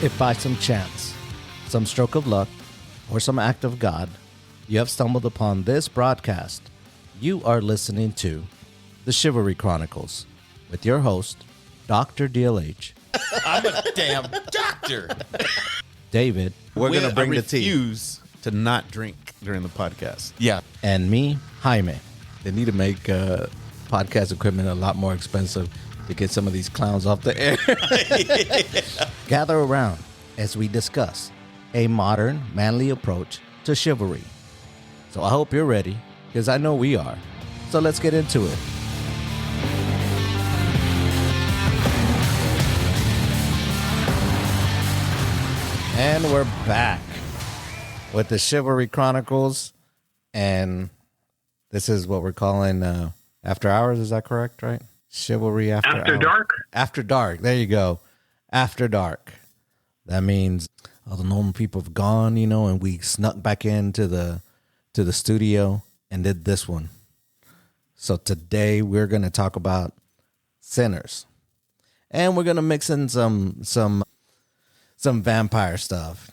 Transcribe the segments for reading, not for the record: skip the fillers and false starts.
If by some chance, some stroke of luck, or some act of God, you have stumbled upon this broadcast, you are listening to the Chivalry Chronicles with your host, Dr. DLH. I'm a damn doctor. David. We're going to bring the tea. refuse To not drink during the podcast. Yeah. And me, Jaime. They need to make podcast equipment a lot more expensive to get some of these clowns off the air. Gather around as we discuss a modern, manly approach to chivalry. So I hope you're ready, because I know we are. So let's get into it. And we're back with the Chivalry Chronicles, and this is what we're calling After Hours. Is that correct, right? Chivalry After Dark? After Dark. There you go. After Dark. That means all the normal people have gone, and we snuck back into the studio and did this one. So today we're going to talk about Sinners. And we're going to mix in some vampire stuff.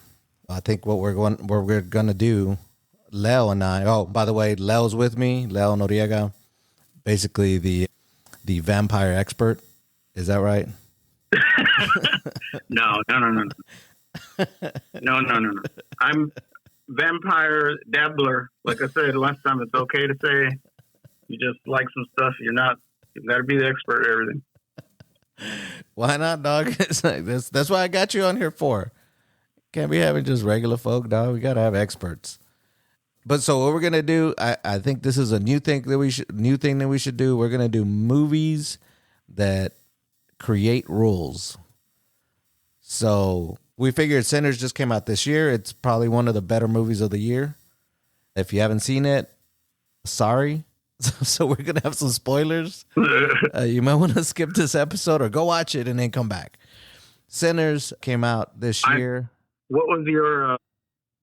I think what we're going to do, Leo and I. Oh, by the way, Leo's with me. Leo Noriega, basically the vampire expert. Is that right? No. No. I'm vampire dabbler. Like I said last time, it's okay to say you just like some stuff. You've got to be the expert at everything. Why not, dog? It's like this. That's what I got you on here for. Can't be having just regular folk, dog. We got to have experts. But so what we're gonna do, I think this is a new thing that we should do. We're gonna do movies that create rules. So we figured Sinners just came out this year. It's probably one of the better movies of the year. If you haven't seen it, sorry. So we're gonna have some spoilers. You might want to skip this episode or go watch it and then come back. Sinners came out this year. What was your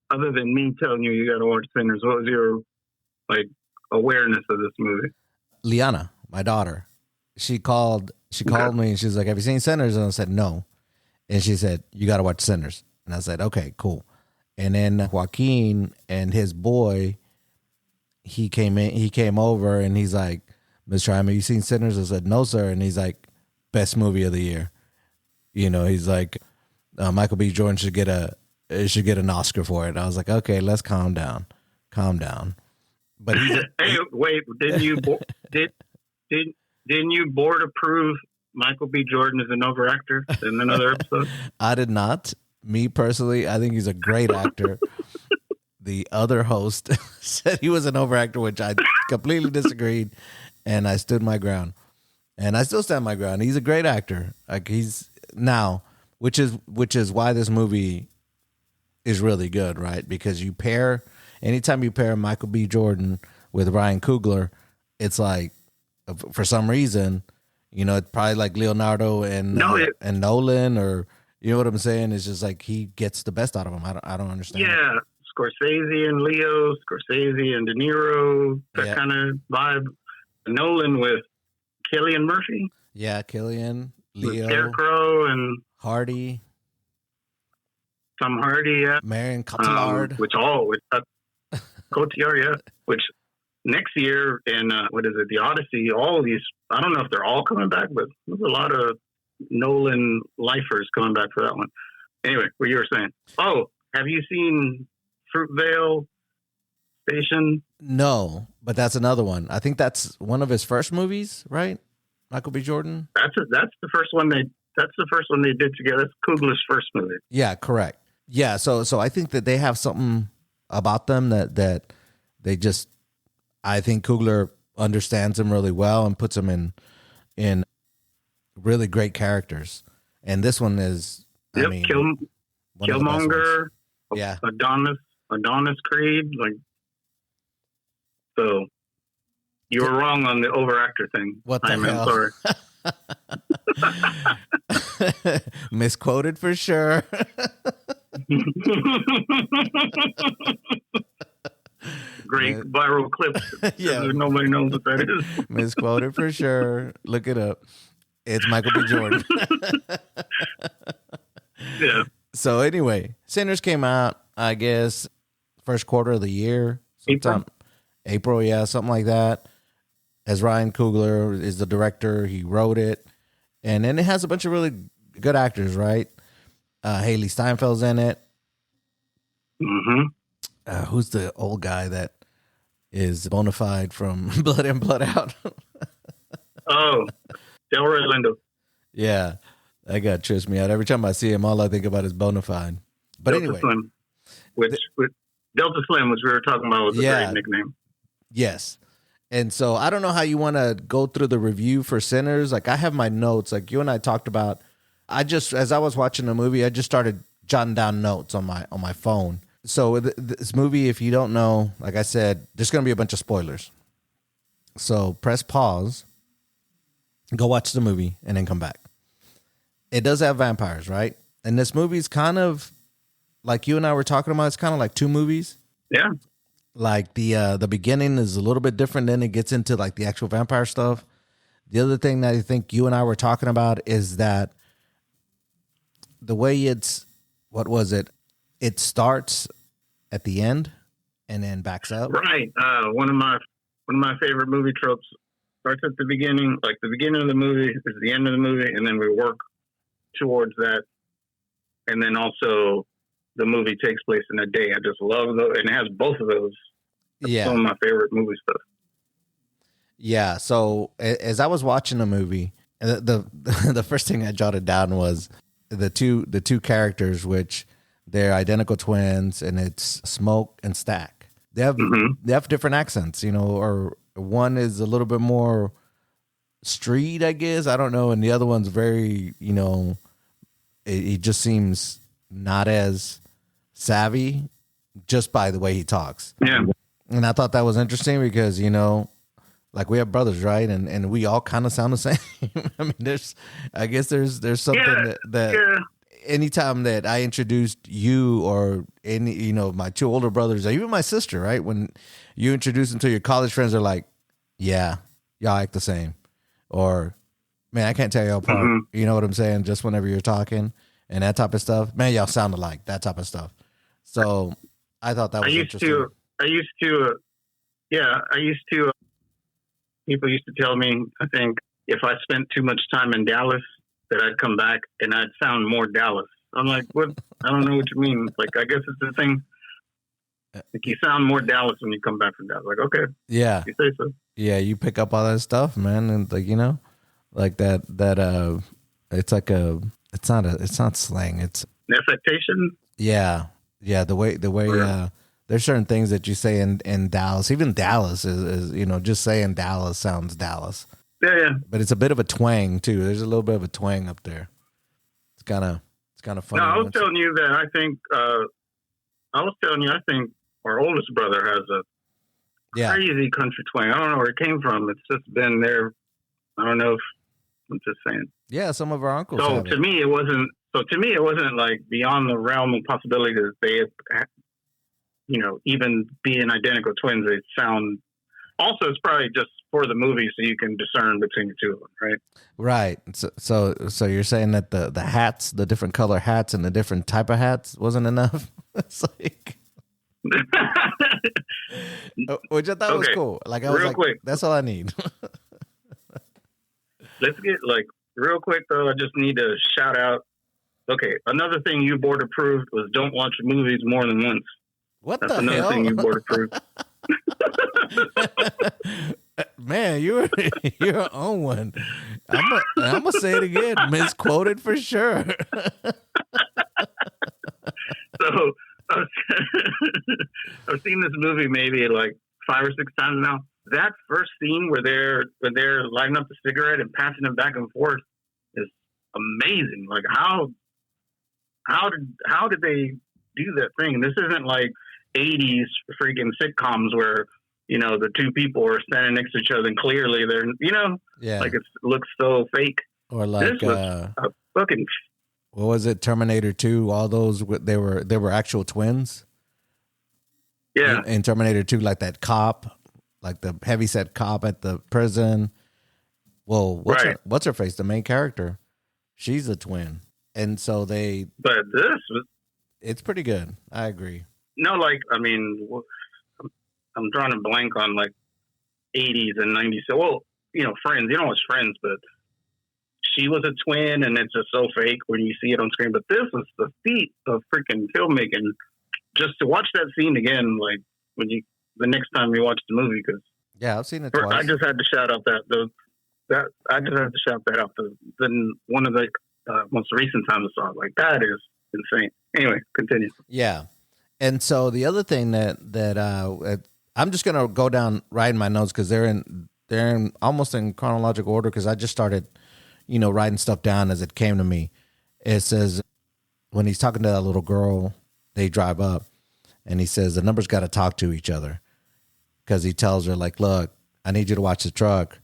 other than me telling you got to watch Sinners? What was your awareness of this movie? Liana, my daughter, she called me and she's like, "Have you seen Sinners?" And I said, "No." And she said, "You got to watch Sinners." And I said, "Okay, cool." And then Joaquin and his boy, he came over and he's like, "Mr. Jaime, you seen Sinners?" I said, "No, sir." And he's like, "Best movie of the year." He's like, Michael B. Jordan should get an Oscar for it. I was like, okay, let's calm down. But hey, wait, didn't you board approve Michael B. Jordan as an overactor in another episode? I did not. Me personally, I think he's a great actor. The other host said he was an overactor, which I completely disagreed, and I stood my ground. And I still stand my ground. He's a great actor. Which is why this movie is really good, right? Because anytime you pair Michael B. Jordan with Ryan Coogler, it's like, for some reason, it's probably like Leonardo and Nolan, or you know what I'm saying? It's just like he gets the best out of them. I don't understand. Yeah, Scorsese and Leo, Scorsese and De Niro, that kind of vibe. Nolan with Cillian Murphy. Yeah, Cillian, Leo, Scarecrow, and Hardy. Tom Hardy, yeah. Marion Cotillard. Cotillard, yeah. Which next year in, The Odyssey, all of these, I don't know if they're all coming back, but there's a lot of Nolan lifers coming back for that one. Anyway, what you were saying. Oh, have you seen Fruitvale Station? No, but that's another one. I think that's one of his first movies, right? Michael B. Jordan? That's the first one they did together. That's Coogler's first movie. Yeah, correct. Yeah, so I think that they have something about them that they just, I think Coogler understands them really well and puts them in really great characters. And this one is, Killmonger, yeah, Adonis Creed, so you were wrong on the overactor thing. What the hell? Sorry. Misquoted for sure. Great viral clip. Yeah. Nobody knows what that is. Misquoted for sure. Look it up. It's Michael B. Jordan. Yeah. So anyway, Sinners came out, I guess, first quarter of the year. Sometime, April, yeah, something like that. As Ryan Coogler is the director, he wrote it. And then it has a bunch of really good actors, right? Haley Steinfeld's in it. Mm-hmm. Who's the old guy that is bona fide from Blood In, Blood Out? Oh, Delroy Lindo. Yeah, that guy trips me out. Every time I see him, all I think about is bona fide. But Delta anyway. Slim, which Delta Slim, which we were talking about, was a great nickname. Yes. And so I don't know how you want to go through the review for Sinners. Like, I have my notes. Like, you and I talked about, as I was watching the movie, I just started jotting down notes on my phone. So this movie, if you don't know, like I said, there's going to be a bunch of spoilers. So press pause, go watch the movie, and then come back. It does have vampires, right? And this movie's kind of, like you and I were talking about, it's kind of like two movies. Yeah. Like the beginning is a little bit different, then it gets into like the actual vampire stuff. The other thing that I think you and I were talking about is that the way what was it? It starts at the end and then backs up. Right. One of my favorite movie tropes starts at the beginning. Like the beginning of the movie is the end of the movie, and then we work towards that. And then also the movie takes place in a day. I just love those, and it has both of those. That's some of my favorite movie stuff. Yeah. So as I was watching the movie, the first thing I jotted down was the two characters, which they're identical twins, and it's Smoke and Stack. They have different accents, or one is a little bit more street, I guess. I don't know, and the other one's very, it just seems not as savvy just by the way he talks. Yeah. And I thought that was interesting because, like we have brothers, right? And we all kind of sound the same. I mean, there's something that anytime that I introduced you or any, my two older brothers, or even my sister, right? When you introduce them to your college friends, they're like, yeah, y'all act the same. Or, man, I can't tell y'all apart. Mm-hmm. You know what I'm saying? Just whenever you're talking and that type of stuff, man, y'all sound alike, that type of stuff. So I thought that was interesting. People used to tell me, I think, if I spent too much time in Dallas, that I'd come back and I'd sound more Dallas. I'm like, what? I don't know what you mean. Like, I guess it's the thing. Like, you sound more Dallas when you come back from Dallas. Like, okay. Yeah. You say so. Yeah, you pick up all that stuff, man. And like, like that, it's like it's not slang. It's an affectation. Yeah. Yeah. The way, there's certain things that you say in Dallas. Even Dallas is just saying Dallas sounds Dallas. Yeah. But it's a bit of a twang too. There's a little bit of a twang up there. It's kind of funny. No, I was telling you that I think our oldest brother has a crazy country twang. I don't know where it came from. It's just been there. I don't know if I'm just saying. Yeah, some of our uncles. So to me, it wasn't like beyond the realm of possibility that they had, even being identical twins, they sound. Also, it's probably just for the movie, so you can discern between the two of them, right? Right. So you're saying that the hats, the different color hats, and the different type of hats wasn't enough. It's like, which I thought was cool. Like I was real quick. That's all I need. Let's get real quick though. I just need to shout out. Okay, another thing you board approved was don't watch movies more than once. That's another hell? thing you board approved. Man, you're on one. I'm gonna say it again. Misquoted for sure. So I've seen this movie maybe like 5 or 6 times now. That first scene where they're lighting up the cigarette and passing it back and forth is amazing. Like how did they do that thing? This isn't like 80s freaking sitcoms where the two people are standing next to each other and clearly they're like it looks so fake. Or like this was a fucking. What was it? Terminator 2. All those they were actual twins. Yeah. In Terminator 2, like that cop, like the heavyset cop at the prison. Well, what's her face? The main character, she's a twin. And so But this was it's pretty good. I agree. no, like, I mean, I'm drawing a blank on like 80s and 90s. So, well, Friends. You know what's Friends, but she was a twin, and it's just so fake when you see it on screen. But this was the feat of freaking filmmaking. Just to watch that scene again, like the next time you watch the movie, because Yeah, I've seen it twice. I just had to shout out I just had to shout that out. Then one of the most recent times I saw it, like that is insane. Anyway, continue. Yeah. And so the other thing that I'm just gonna go down writing my notes because they're in almost in chronological order because I just started, writing stuff down as it came to me. It says when he's talking to that little girl, they drive up, and he says the numbers got to talk to each other because he tells her like, look, I need you to watch the truck.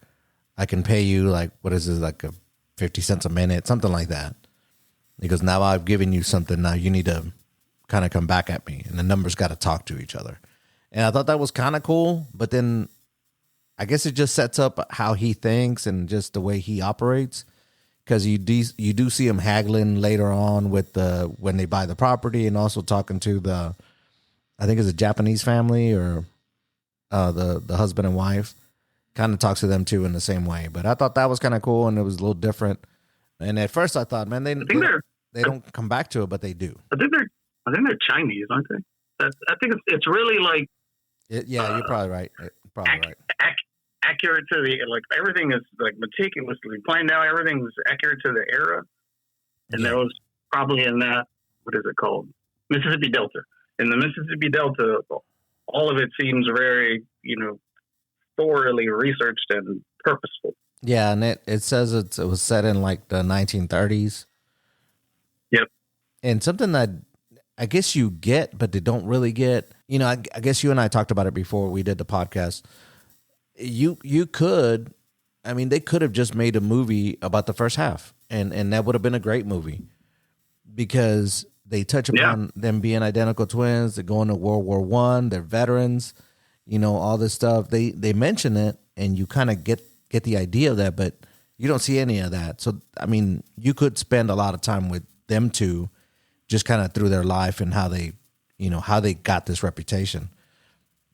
I can pay you like what is it, like 50 cents a minute, something like that. He goes, now I've given you something. Now you need to kind of come back at me, and the numbers got to talk to each other. And I thought that was kind of cool, but then I guess it just sets up how he thinks and just the way he operates. Because you do see him haggling later on with when they buy the property, and also talking to I think it's a Japanese family or the husband and wife. Kind of talks to them too in the same way. But I thought that was kind of cool, and it was a little different. And at first I thought, man, they don't come back to it, but they do. I think they're Chinese, aren't they? I think it's really like. Yeah, you're probably right. Accurate to everything is like meticulously planned out. Everything was accurate to the era, and there was probably in that, what is it called, Mississippi Delta. In the Mississippi Delta, all of it seems very thoroughly researched and purposeful. Yeah, and it says it was set in like the 1930s. Yep. And something that I guess you get, but they don't really get. I guess you and I talked about it before we did the podcast. You could, I mean, they could have just made a movie about the first half, and that would have been a great movie because they touch upon them being identical twins. They're going to World War I. They're veterans. All this stuff. They mention it, and you kind of get the idea of that, but you don't see any of that. So, I mean, you could spend a lot of time with them two, just kind of through their life and how they got this reputation.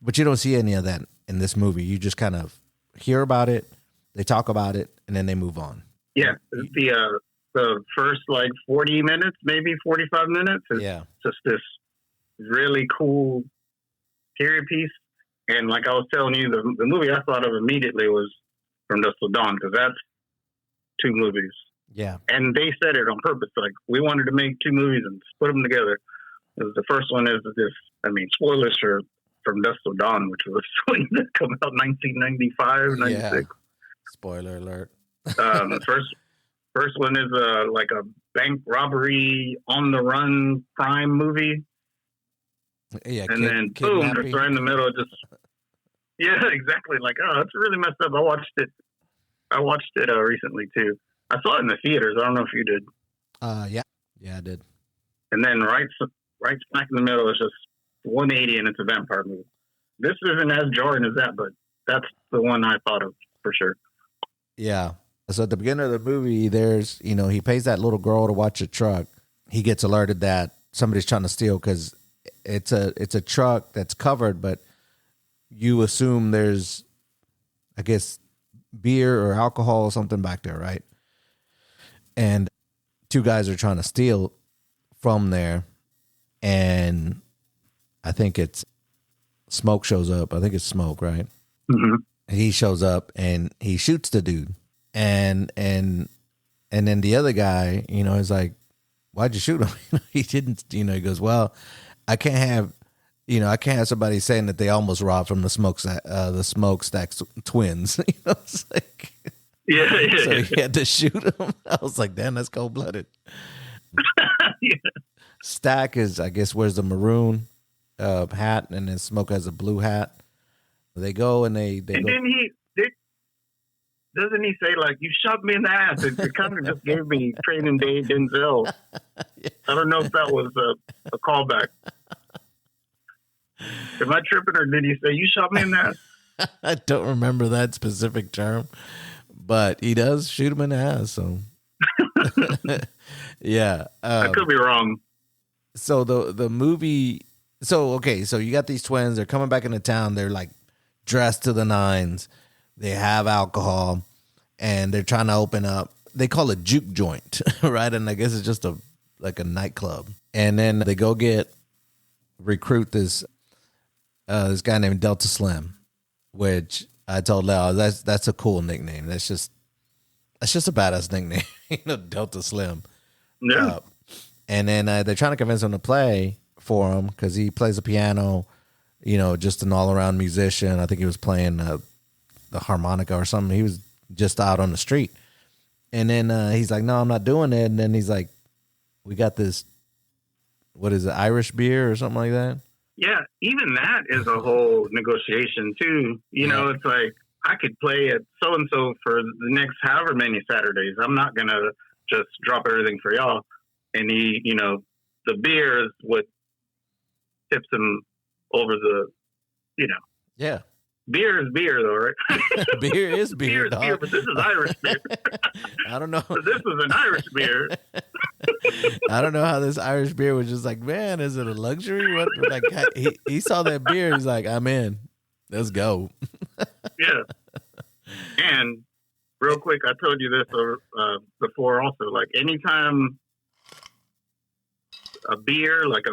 But you don't see any of that in this movie. You just kind of hear about it, they talk about it, and then they move on. Yeah, the first 40 minutes, maybe 45 minutes, is just this really cool period piece. And like I was telling you, the movie I thought of immediately was From Dusk Till Dawn, because that's two movies. Yeah. And they said it on purpose. Like, we wanted to make two movies and put them together. The first one is spoilers for From Dusk Till Dawn, which was that come out 1995, 96. Yeah. Spoiler alert. The first one is like a bank robbery on the run crime movie. Yeah, and then boom, just right in the middle, exactly. Like, oh, it's really messed up. I watched it recently too. I saw it in the theaters. I don't know if you did. Yeah, I did. And then right smack in the middle is just 180, and it's a vampire movie. This isn't as jarring as that, but that's the one I thought of for sure. Yeah. So at the beginning of the movie, there's he pays that little girl to watch a truck. He gets alerted that somebody's trying to steal because it's a truck that's covered, but you assume there's, I guess, beer or alcohol or something back there, right? And two guys are trying to steal from there, and I think it's Smoke shows up. I think it's Smoke, right? Mm-hmm. He shows up and he shoots the dude, and then the other guy, is like, "Why'd you shoot him?" He didn't. He goes, "Well, I can't have somebody saying that they almost robbed from the Smokestack twins." It's like, so he had to shoot him. I was like, damn, that's cold blooded. Stack is, I guess, wears the maroon hat, and then Smoke has a blue hat. They go and they and go. Then doesn't he say, like, you shot me in the ass? It kind of just gave me Training Day Denzel. I don't know if that was a callback. Am I tripping, or did he say, you shot me in the ass? I don't remember that specific term, but he does shoot him in the ass. So Yeah. I could be wrong. So the movie. So okay. So you got these twins. They're coming back into town. They're like dressed to the nines. They have alcohol, and they're trying to open up. They call it juke joint, right? And I guess it's just a nightclub. And then they go recruit this guy named Delta Slim, which I told Lau that's a cool nickname. That's just a badass nickname, Delta Slim. Yeah. And then they're trying to convince him to play for him because he plays the piano, just an all around musician. I think he was playing the harmonica or something. He was just out on the street. And then he's like, no, I'm not doing it. And then he's like, we got this, what is it, Irish beer or something like that? Yeah, even that is a whole negotiation too. It's like, I could play at so-and-so for the next however many Saturdays. I'm not going to just drop everything for y'all. And the beer is what tips him over the, Yeah. Beer is beer, though, right? Beer is beer, beer is beer, but this is Irish beer. I don't know. But this is an Irish beer. I don't know how this Irish beer was just like, man, is it a luxury? What? Like he saw that beer, he's like, I'm in. Let's go. Yeah. And real quick, I told you this before also. Like anytime a beer, like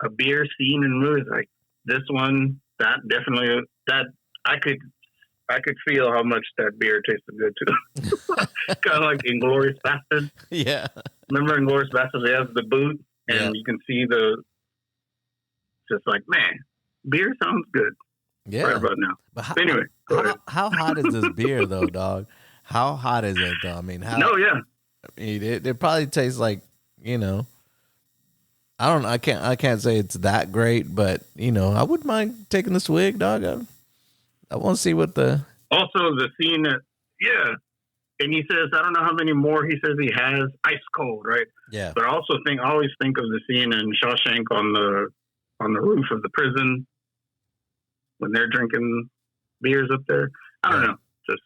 a beer scene in movies, like this one, that definitely that I could feel how much that beer tasted good too. Kind of like Inglourious Bastard. Yeah. Remember Inglourious Bastard? They have the boot, and you can see just like, man, beer sounds good. Yeah. Right about now. But anyway, go ahead. How hot is this beer though, dog? How hot is it though? I mean, No, yeah. I mean, it probably tastes like, I can't say it's that great, but I wouldn't mind taking a swig, dog. I want to see what the also the scene that and he says I don't know how many more he says he has ice cold, right? Yeah. But I always think of the scene in Shawshank on the roof of the prison when they're drinking beers up there. I don't know, just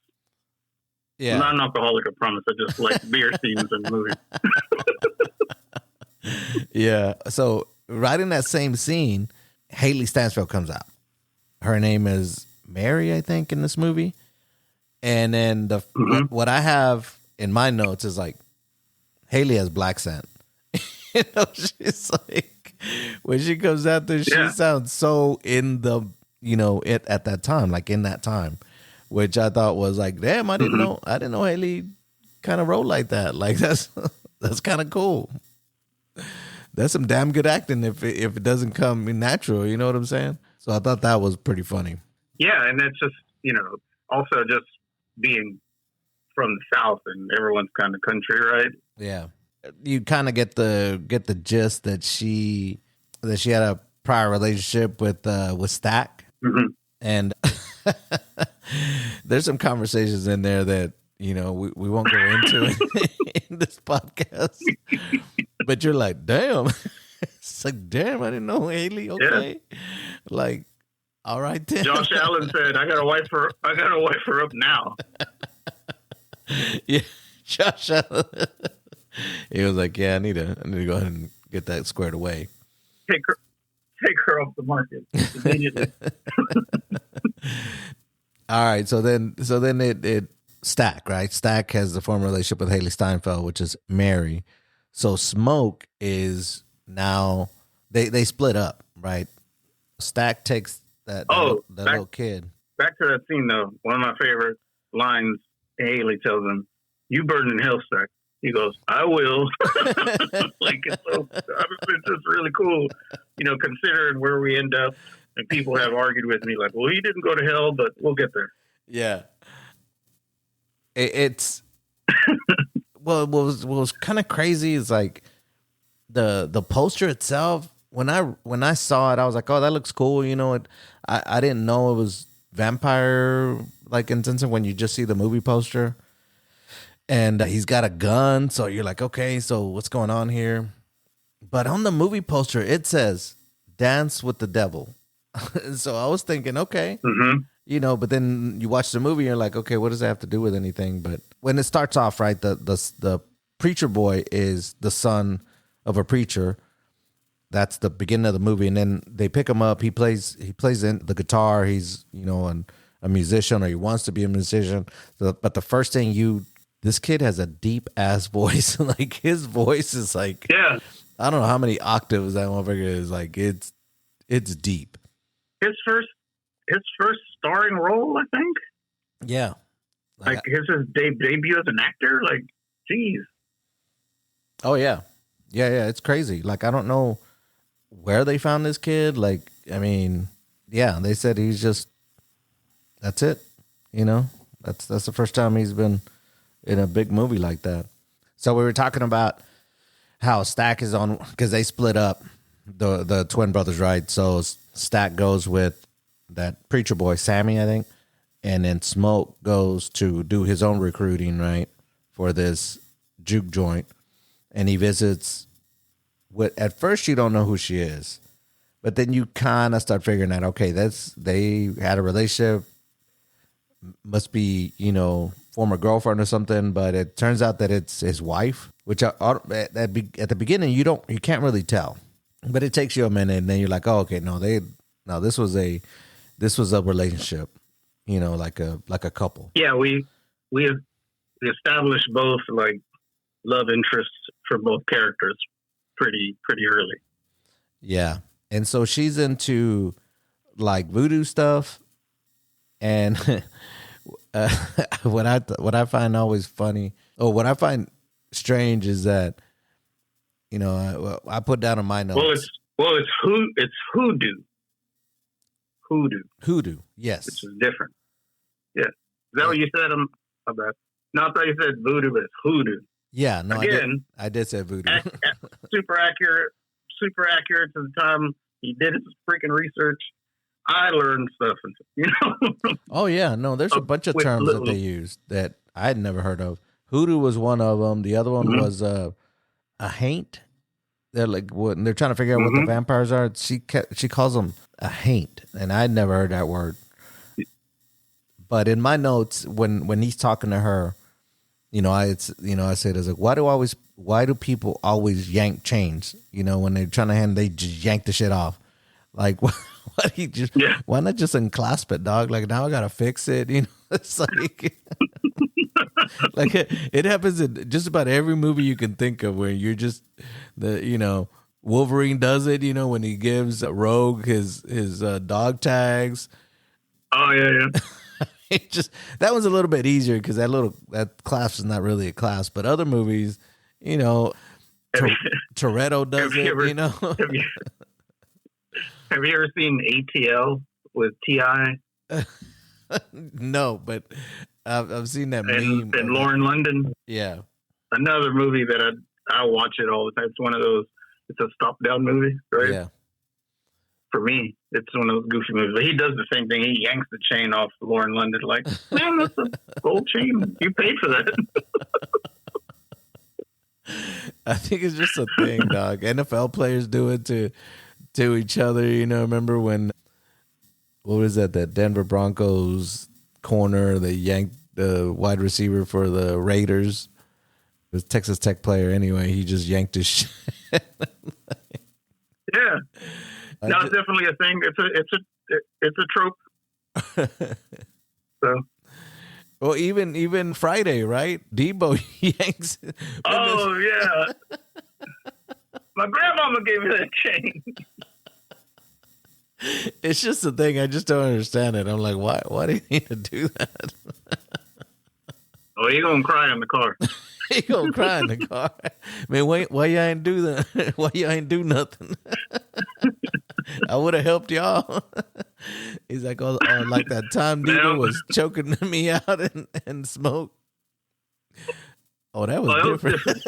I'm not an alcoholic, I promise. I just like beer scenes in movies. Yeah. So right in that same scene, Haley Stansfield comes out. Her name is Mary, I think, in this movie. And then what I have in my notes is like Haley has black scent. She's like when she comes out there, she sounds so in the it at that time, like in that time, which I thought was like, damn, I didn't know Haley kind of wrote like that. Like that's kind of cool. That's some damn good acting if it doesn't come natural, you know what I'm saying? So I thought that was pretty funny. Yeah, and it's just, also just being from the South and everyone's kind of country, right? Yeah. You kind of get the gist that she had a prior relationship with Stack. Mm-hmm. And there's some conversations in there that, we won't go into in this podcast. But you're like, damn. It's like, damn, I didn't know Haley. Okay. Yeah. Like, all right then. Josh Allen said, I gotta wipe her up now. Yeah. Josh Allen. He was like, yeah, I need to go ahead and get that squared away. Take her off the market immediately. All right. So then it Stack, right? Stack has the former relationship with Haley Steinfeld, which is Mary. So Smoke is now they split up, right? Stack takes that little kid. Back to that scene though. One of my favorite lines Haley tells him, "You burn in hell, Stack." He goes, "I will." Like it's just really cool, considering where we end up. And people have argued with me like, "Well, he didn't go to hell, but we'll get there." Yeah. It's well, what was kind of crazy is like the poster itself. When I saw it, I was like, "Oh, that looks cool." I didn't know it was vampire like intensive when you just see the movie poster, and he's got a gun, so you're like, "Okay, so what's going on here?" But on the movie poster, it says "Dance with the Devil," so I was thinking, okay. Mm-hmm. But then you watch the movie, and you're like, okay, what does that have to do with anything? But when it starts off, right, the preacher boy is the son of a preacher. That's the beginning of the movie, and then they pick him up. He plays in the guitar. He's a musician, or he wants to be a musician. But the first thing this kid has a deep ass voice. Like his voice is like, Yeah. I don't know how many octaves that motherfucker is. Like it's deep. His first starring role, I think. Yeah. Like his debut as an actor. Like, geez. Oh yeah. Yeah. It's crazy. Like I don't know where they found this kid. Like, I mean, yeah, they said he's just, that's it. That's the first time he's been in a big movie like that. So we were talking about how Stack is on, because they split up, the twin brothers, right? So Stack goes with that preacher boy, Sammy, I think. And then Smoke goes to do his own recruiting, right, for this juke joint. And he visits at first you don't know who she is. But then you kind of start figuring out, okay, they had a relationship, must be, former girlfriend or something, but it turns out that it's his wife, which at the beginning you can't really tell. But it takes you a minute, and then you're like, oh, okay, this was a relationship, like a couple. Yeah, we established both like love interests for both characters pretty early. Yeah. And so she's into like voodoo stuff, and what I find always funny, what I find strange is that, I put down in my notes. It's hoodoo. Hoodoo, yes. Which is different. Yeah. Is that what you said? My bad. No, I thought you said voodoo, but it's hoodoo. Yeah, no, again, I did say voodoo. Super accurate to the time he did his freaking research. I learned stuff, Oh yeah, no, there's a bunch of terms that they use that I had never heard of. Hoodoo was one of them. The other one was a haint. They're like when they're trying to figure out what the vampires are. She calls them a haint, and I'd never heard that word. But in my notes, when he's talking to her, I said, "Is like why do people always yank chains? When they're trying to hand, they just yank the shit off. Like, why not just unclasp it, dog? Like now I gotta fix it. It's like, like it happens in just about every movie you can think of, where you're just Wolverine does it. When he gives Rogue his dog tags. Oh yeah. That one's a little bit easier because that clasp is not really a clasp, but other movies, Toretto does it. Have you ever seen ATL with T.I.? No, but I've seen that meme. And Lauren London. Yeah. Another movie that I watch it all the time. It's one of those. It's a stop down movie, right? Yeah. For me, it's one of those goofy movies. But he does the same thing. He yanks the chain off Lauren London. Like, man, that's a gold chain. You paid for that. I think it's just a thing, dog. NFL players do it to each other. Remember when, what was that Denver Broncos corner, they yanked the wide receiver for the Raiders. It was Texas Tech player anyway. He just yanked his shit. Yeah. No, it's definitely a thing. It's a trope. So. Well, even Friday, right? Debo yanks. Oh yeah. My grandmama gave me that chain. It's just a thing. I just don't understand it. I'm like, why do you need to do that? Oh, you're gonna cry in the car. He gonna cry in the car. Man, why you ain't do that? Why you ain't do nothing? I would have helped y'all. He's like, oh, like that time Debo was choking me out and smoke. Oh, that was different.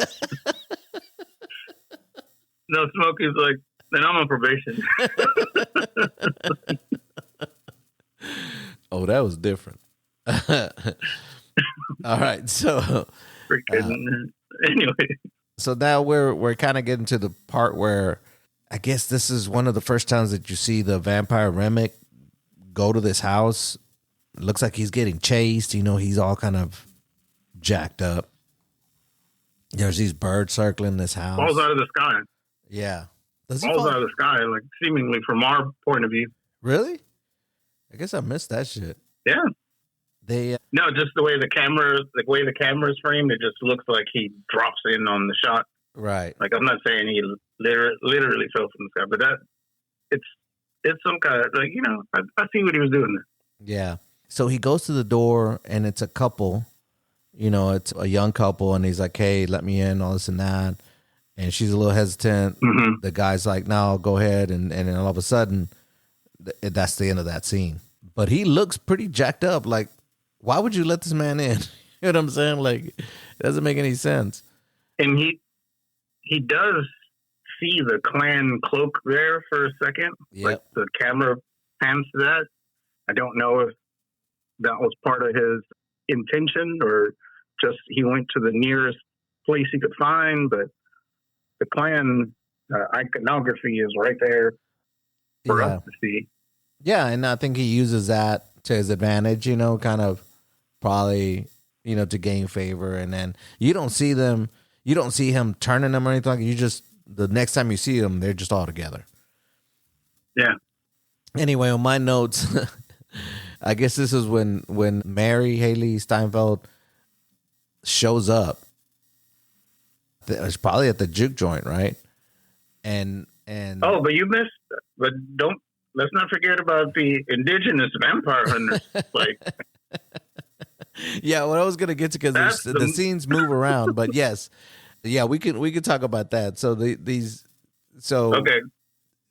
No, Smokey's like, then I'm on probation. Oh, that was different. All right, so anyway, so now we're kind of getting to the part where I guess this is one of the first times that you see the vampire Remick go to this house. It looks like he's getting chased. He's all kind of jacked up. There's these birds circling this house. Falls out of the sky. Yeah. Does he Falls fall? out of the sky, like seemingly from our point of view. Really? I guess I missed that shit. Yeah. They No, just the way the camera is framed, it just looks like he drops in on the shot. right. Like, I'm not saying he literally fell from the sky, but it's some kind of, like, I see what he was doing there. Yeah. So he goes to the door and it's a couple, it's a young couple, and he's like, hey, let me in, all this and that. And she's a little hesitant. Mm-hmm. The guy's like, no, go ahead. And then all of a sudden, that's the end of that scene. But he looks pretty jacked up. Like, why would you let this man in? You know what I'm saying? Like, it doesn't make any sense. And he does see the clan cloak there for a second. Yep. Like, the camera pans to that. I don't know if that was part of his intention or just he went to the nearest place he could find, but the clan iconography is right there for us to see. Yeah, and I think he uses that to his advantage, kind of probably, to gain favor. And then you don't see him turning them or anything like that. You just, the next time you see them, they're just all together. Yeah. Anyway, on my notes, I guess this is when Mary Haley Steinfeld shows up. It's probably at the juke joint, right? And but you missed. But let's not forget about the indigenous vampire hunters. Like, yeah, what I was gonna get to, because the scenes move around, but yes, yeah, we can talk about that. So these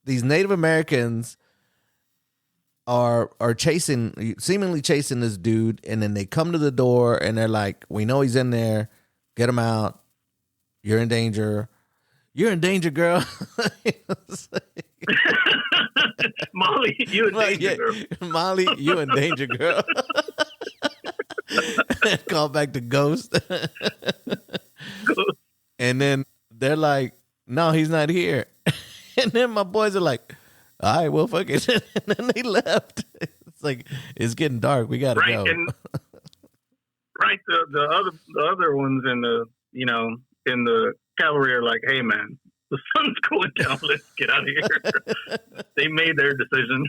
Native Americans are seemingly chasing this dude, and then they come to the door and they're like, we know he's in there, get him out, you're in danger, girl. Molly, you in danger, girl. Molly, you in danger, girl. Call back to Ghost. And then they're like, no, he's not here. And then my boys are like, all right, well, fuck it. And then they left. It's like, it's getting dark. We gotta go. And, right. The other ones in the cavalry are like, hey man, the sun's going down. Let's get out of here. They made their decision.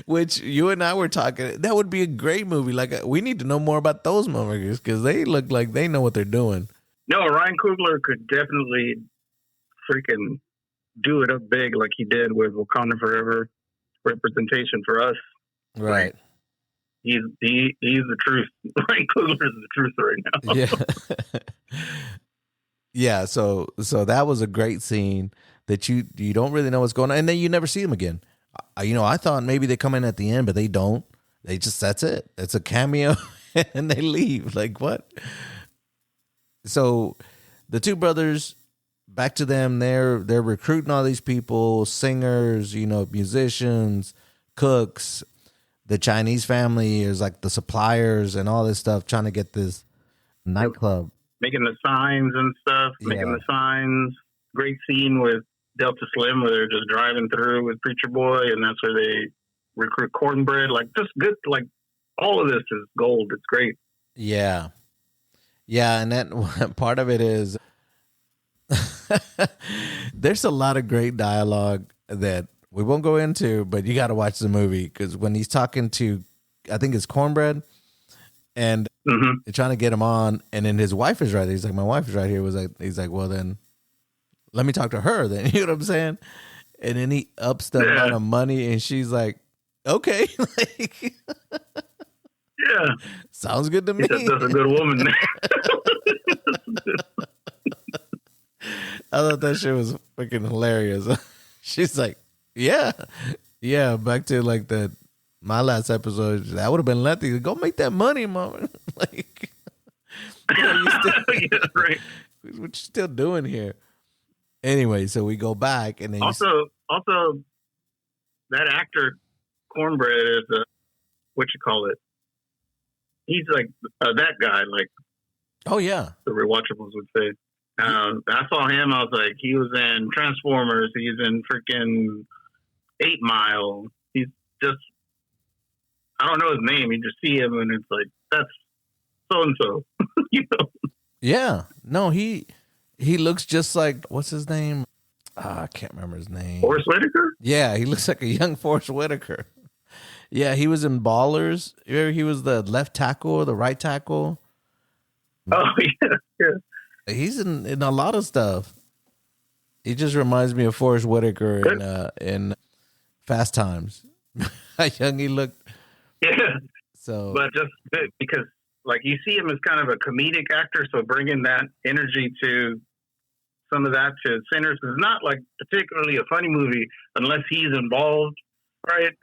Which you and I were talking, that would be a great movie. Like, we need to know more about those motherfuckers because they look like they know what they're doing. No, Ryan Coogler could definitely freaking do it up big like he did with Wakanda Forever representation for us. Right. Like, he's the truth. Ryan Coogler is the truth right now. Yeah. Yeah. So that was a great scene that you don't really know what's going on. And then you never see him again. I thought maybe they come in at the end, but they don't. They just, that's it. It's a cameo and they leave. Like, what? So the two brothers, back to them, they're recruiting all these people, singers, musicians, cooks. The Chinese family is like the suppliers and all this stuff, trying to get this nightclub. Making the signs and stuff, making the signs. Great scene with Delta Slim where they're just driving through with Preacher Boy, and that's where they recruit Cornbread. Like, just good. Like, all of this is gold. It's great. Yeah. Yeah, and that part of it is there's a lot of great dialogue that we won't go into, but you got to watch the movie because when he's talking to, I think it's Cornbread, and they're trying to get him on, and then his wife is right there. He's like, my wife is right here. He's like, well, then let me talk to her then. You know what I'm saying? And then he ups the amount of money, and she's like, okay. Like, yeah. Sounds good to me. That's a good woman. I thought that shit was freaking hilarious. She's like, yeah. Back to like my last episode, that would have been Letty. Go make that money, mama. Like, yeah, right. What you still doing here? Anyway, so we go back, and then also that actor Cornbread is what you call it. He's like that guy, like, oh yeah, the rewatchables would say. I saw him. I was like, he was in Transformers. He's in freaking 8 Mile. He's just, I don't know his name. You just see him, and it's like, that's so and so. Yeah. No, he looks just like, what's his name? I can't remember his name. Forrest Whitaker? Yeah, he looks like a young Forrest Whitaker. Yeah, he was in Ballers. He was the left tackle or the right tackle. Oh, yeah. He's in a lot of stuff. He just reminds me of Forrest Whitaker in Fast Times. How young he looked. Yeah. So, But just because, like, you see him as kind of a comedic actor, so bringing that energy to some of that to Sinners is not, like, particularly a funny movie unless he's involved, right?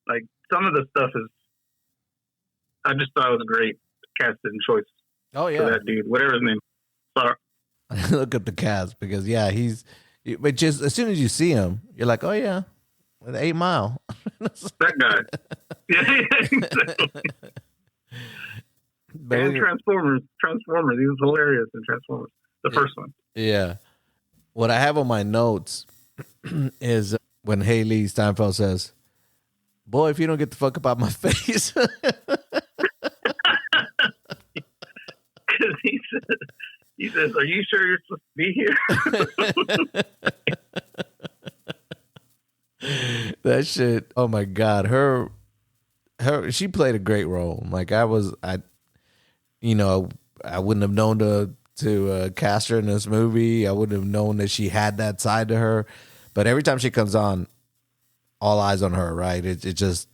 Like, some of the stuff is, I just thought it was great casting choice oh for yeah, that dude, whatever his name. Sorry. look at the cast because but just as soon as you see him, you're like, oh yeah, the 8 Mile. That guy. Yeah, exactly. But And Transformers. He was hilarious in Transformers. The first one. yeah, what I have on my notes is when Haley Steinfeld says, "Boy, if you don't get the fuck up out my face." Because he says, "Are you sure you're supposed to be here?" That shit. Oh my God. She played a great role. Like I wouldn't have known to cast her in this movie. I wouldn't have known that she had that side to her. But every time she comes on, all eyes on her, right? It just,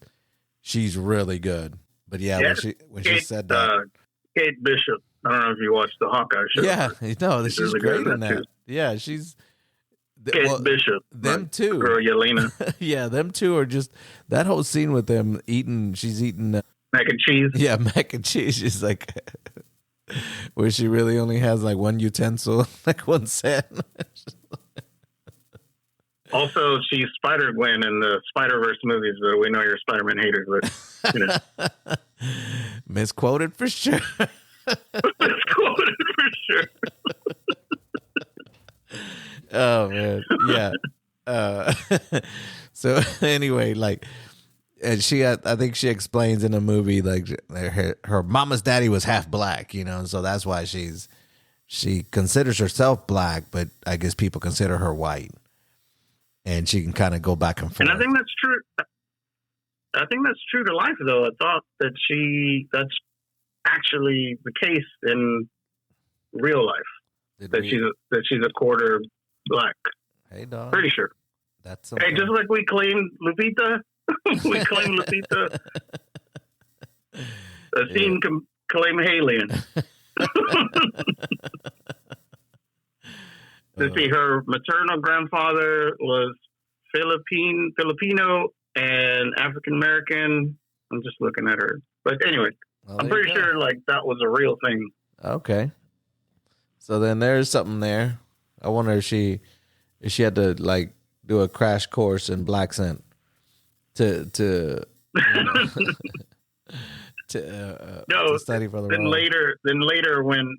she's really good. But yeah, when she said that. Kate Bishop. I don't know if you watched the Hawkeye show. Yeah, no, she's really great good in that. too. Yeah, she's. Kate Bishop. Them too. Girl, Yelena. Yeah, them two are just, that whole scene with them she's eating. Mac and cheese. Yeah, mac and cheese. She's like, where she really only has like one utensil, like one set. Also, she's Spider-Gwen in the Spider-Verse movies, but we know you're a Spider-Man hater, but, you know. Misquoted for sure. Misquoted for sure. Oh man, yeah. So anyway, like, and I think she explains in the movie like her mama's daddy was half black, and so that's why she considers herself black, but I guess people consider her white, and she can kind of go back and forth. And I think that's true. I think that's true to life, though. I thought that's actually the case in real life. She's a quarter black. Hey, dog. Pretty sure. That's okay. Hey, just like we claimed Lupita, we claim Lupita. The scene can claim Alien. To see, her maternal grandfather was Filipino and African American. I'm just looking at her, but anyway, I'm pretty sure like that was a real thing. Okay. So then there's something there. I wonder if she had to like do a crash course in black scent to study for the then role. later when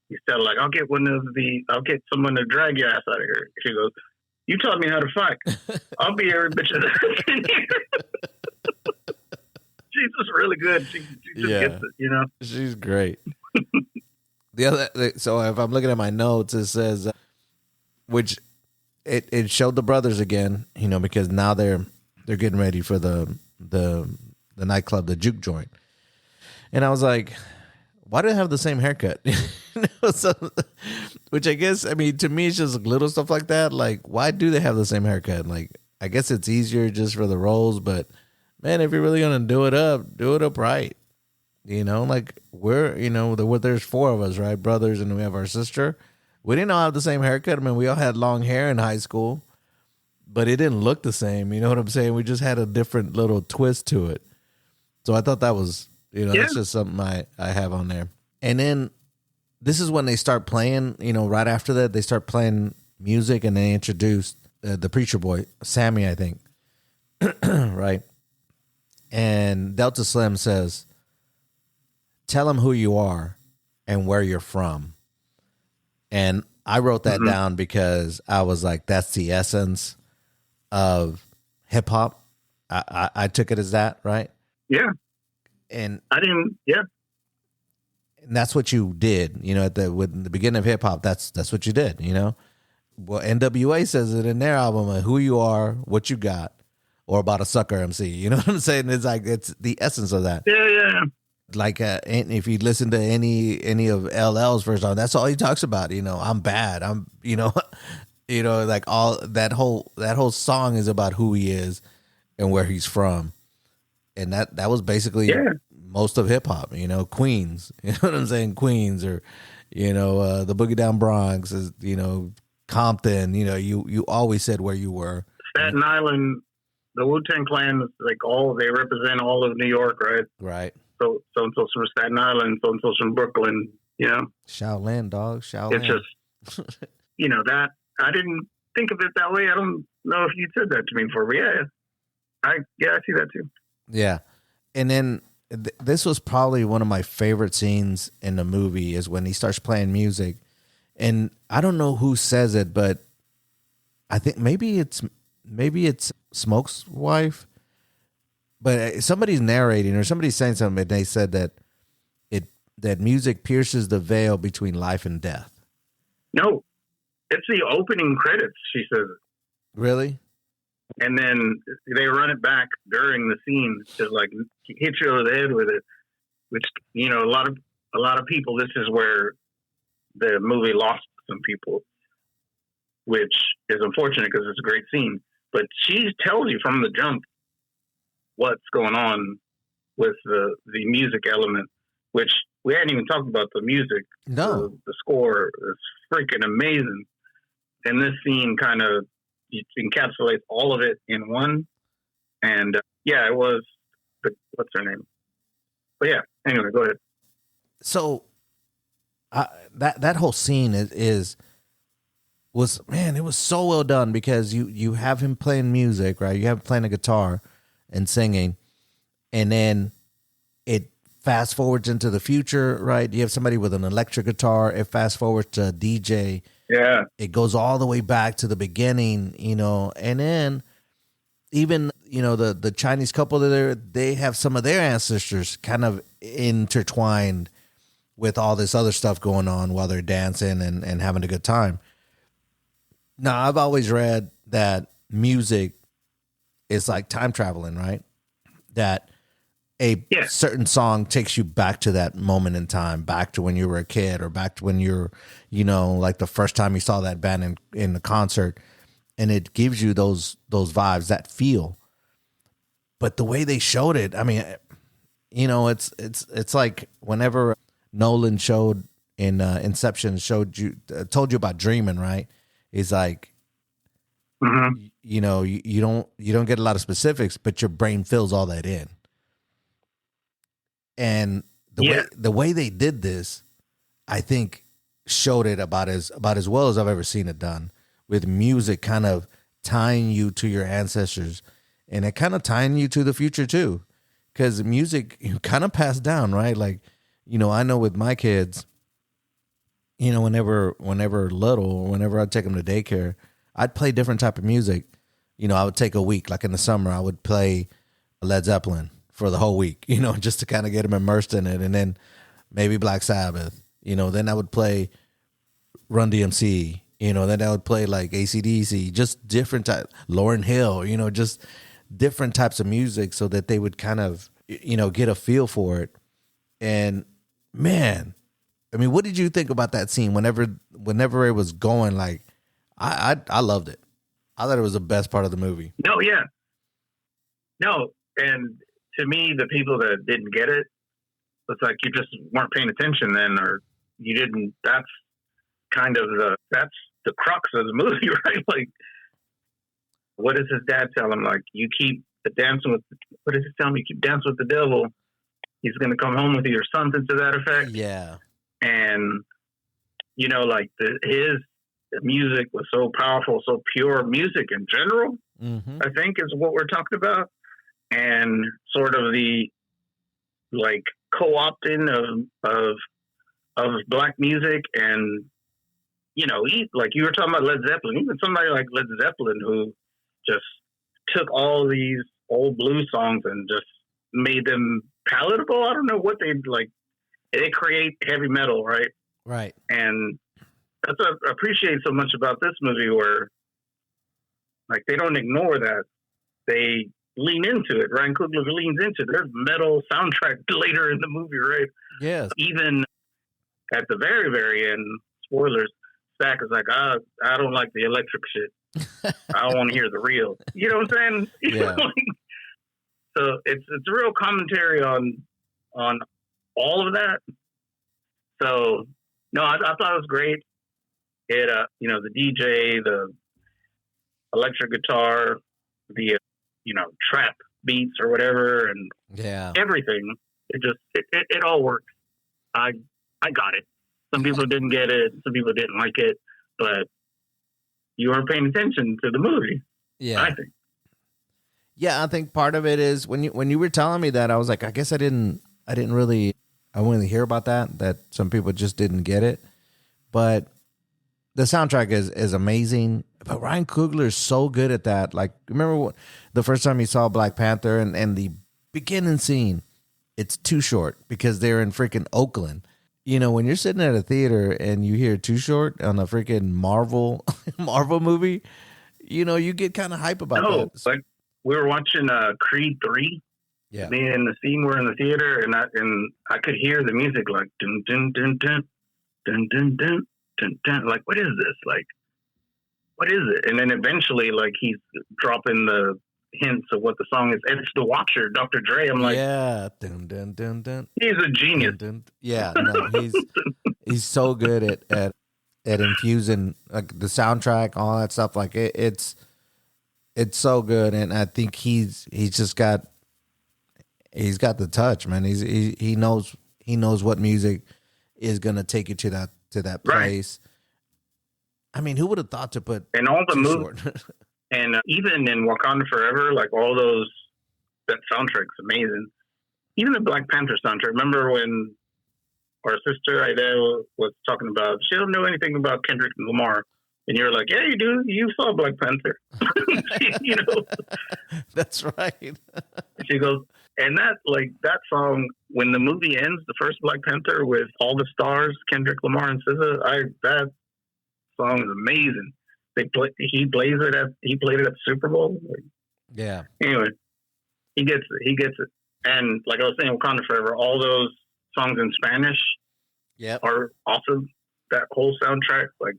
he said like I'll get someone to drag your ass out of here. She goes, "You taught me how to fight. I'll be every bitch that's in here." She's just really good. She just gets it, She's great. So if I'm looking at my notes, it says, which it showed the brothers again, because now they're getting ready for the nightclub, the juke joint, and I was like, why do they have the same haircut? So, which I guess, to me, it's just little stuff like that. Like, why do they have the same haircut? Like, I guess it's easier just for the roles, but man, if you're really gonna do it up right. Like there's 4 of us, right? Brothers, and we have our sister. We didn't all have the same haircut. We all had long hair in high school, but it didn't look the same. You know what I'm saying? We just had a different little twist to it. So I thought that was, that's just something I have on there. And then this is when they start playing, right after that, they start playing music and they introduced the preacher boy, Sammy, I think. Right? And Delta Slim says, "Tell him who you are and where you're from." And I wrote that down because I was like, that's the essence of hip hop. I took it as that, right? Yeah. And I didn't. Yeah. And that's what you did, at the beginning of hip hop. That's what you did, Well, NWA says it in their album, who you are, what you got, or about a sucker MC. You know what I'm saying? It's like, it's the essence of that. Yeah. Like, if you listen to any of LL's first song, that's all he talks about. I'm bad. I'm, like all that whole song is about who he is and where he's from. And that was basically most of hip hop, Queens, you know what I'm saying? Queens, or, the Boogie Down Bronx is, Compton, you always said where you were. Staten Island, the Wu-Tang Clan, like they represent all of New York, right? Right. So and so's from Staten Island, so and so's from Brooklyn, Shaolin, dog, Shaolin. It's just, that, I didn't think of it that way. I don't know if you said that to me before, but I see that too. Yeah. And then this was probably one of my favorite scenes in the movie is when he starts playing music. And I don't know who says it, but I think maybe it's Smoke's wife, but somebody's narrating or somebody's saying something, and they said that that music pierces the veil between life and death. No, it's the opening credits. She says it. Really? And then they run it back during the scene to like hit you over the head with it, which a lot of people. This is where the movie lost some people, which is unfortunate because it's a great scene. But she tells you from the jump what's going on with the music element, which we hadn't even talked about the music. No, the score is freaking amazing, and this scene kind of encapsulates all of it in one. And it was. What's her name? But anyway, go ahead. So that whole scene was it was so well done because you have him playing music, right? You have him playing a guitar and singing, and then it fast forwards into the future, right? You have somebody with an electric guitar. It fast forwards to a DJ. Yeah. It goes all the way back to the beginning, and then even, the Chinese couple they have some of their ancestors kind of intertwined with all this other stuff going on while they're dancing and having a good time. Now, I've always read that music is like time traveling, right? That a certain song takes you back to that moment in time, back to when you were a kid or back to when you're, like the first time you saw that band in the concert, and it gives you those vibes, that feel. But the way they showed it, I mean, it's like whenever Nolan showed in Inception, told you about dreaming, right? It's like, mm-hmm. you don't get a lot of specifics, but your brain fills all that in. And the way they did this, I think showed it about as well as I've ever seen it done, with music kind of tying you to your ancestors and it kind of tying you to the future too. Because music you kind of passed down, right? Like, I know with my kids, whenever little, or whenever I'd take them to daycare, I'd play different type of music. I would take a week, like in the summer, I would play Led Zeppelin for the whole week, just to kind of get them immersed in it. And then maybe Black Sabbath, then I would play Run DMC, then I would play like AC/DC, just different type, Lauryn Hill, just different types of music so that they would kind of, get a feel for it. And man, I mean, what did you think about that scene whenever it was going? Like, I loved it. I thought it was the best part of the movie. No, yeah. No, and to me, the people that didn't get it, it's like you just weren't paying attention then, or you didn't. That's kind of that's the crux of the movie, right? Like, what does his dad tell him? Like, you keep dancing with, what does he tell him? You keep dancing with the devil, he's going to come home with you, or something to that effect. Yeah. And, like his music was so powerful, so pure. Music in general, I think, is what we're talking about. And sort of the, like, co-opting of black music. And, like you were talking about Led Zeppelin, even somebody like Led Zeppelin who just took all these old blues songs and just made them palatable. I don't know what they like. they create heavy metal, right? Right. And that's what I appreciate so much about this movie, where like they don't ignore that. They lean into it. Ryan Coogler leans into it. There's metal soundtrack later in the movie, right? Yes. Even at the very, very end, spoilers, Stack is like, I don't like the electric shit. I don't want to hear the real. You know what I'm saying? Yeah. So it's a real commentary on all of that. So no, I thought it was great. It the DJ, the electric guitar, the trap beats or whatever, and everything. It all worked. I got it. Some people didn't get it. Some people didn't like it, but you weren't paying attention to the movie. Yeah, I think. Yeah, I think part of it is when you were telling me that, I was like, I guess I didn't really hear about that some people just didn't get it. But the soundtrack is amazing. But Ryan Coogler is so good at that. Like, remember the first time you saw Black Panther and the beginning scene, it's too short because they're in freaking Oakland. When you're sitting at a theater and you hear Too Short on a freaking Marvel movie, you get kind of hype about that. Like we were watching Creed 3. Yeah. Me and the scene we're in the theater, and I could hear the music like dun dun dun dun dun dun dun dun dun. Like, what is this? Like, what is it? And then eventually, like, he's dropping the hints of what the song is. It's The Watcher, Dr. Dre. I'm like, yeah, dun dun dun dun. He's a genius. Dun, dun. Yeah, no, he's so good at infusing like the soundtrack, all that stuff. Like it's so good, and I think he's got the touch, man. He knows what music is gonna take you to that place. Right. I mean, who would have thought to put and all the movies, and even in Wakanda Forever, like all those, that soundtrack's amazing. Even the Black Panther soundtrack. Remember when our sister Ida was talking about she don't know anything about Kendrick Lamar, and you're like, yeah, you do. You saw Black Panther. That's right. She goes, and that song, when the movie ends, the first Black Panther with all the stars, Kendrick Lamar and SZA, that song is amazing. He played it at the Super Bowl. Yeah. Anyway, he gets it. And like I was saying, Wakanda Forever, all those songs in Spanish are awesome. That whole soundtrack, like,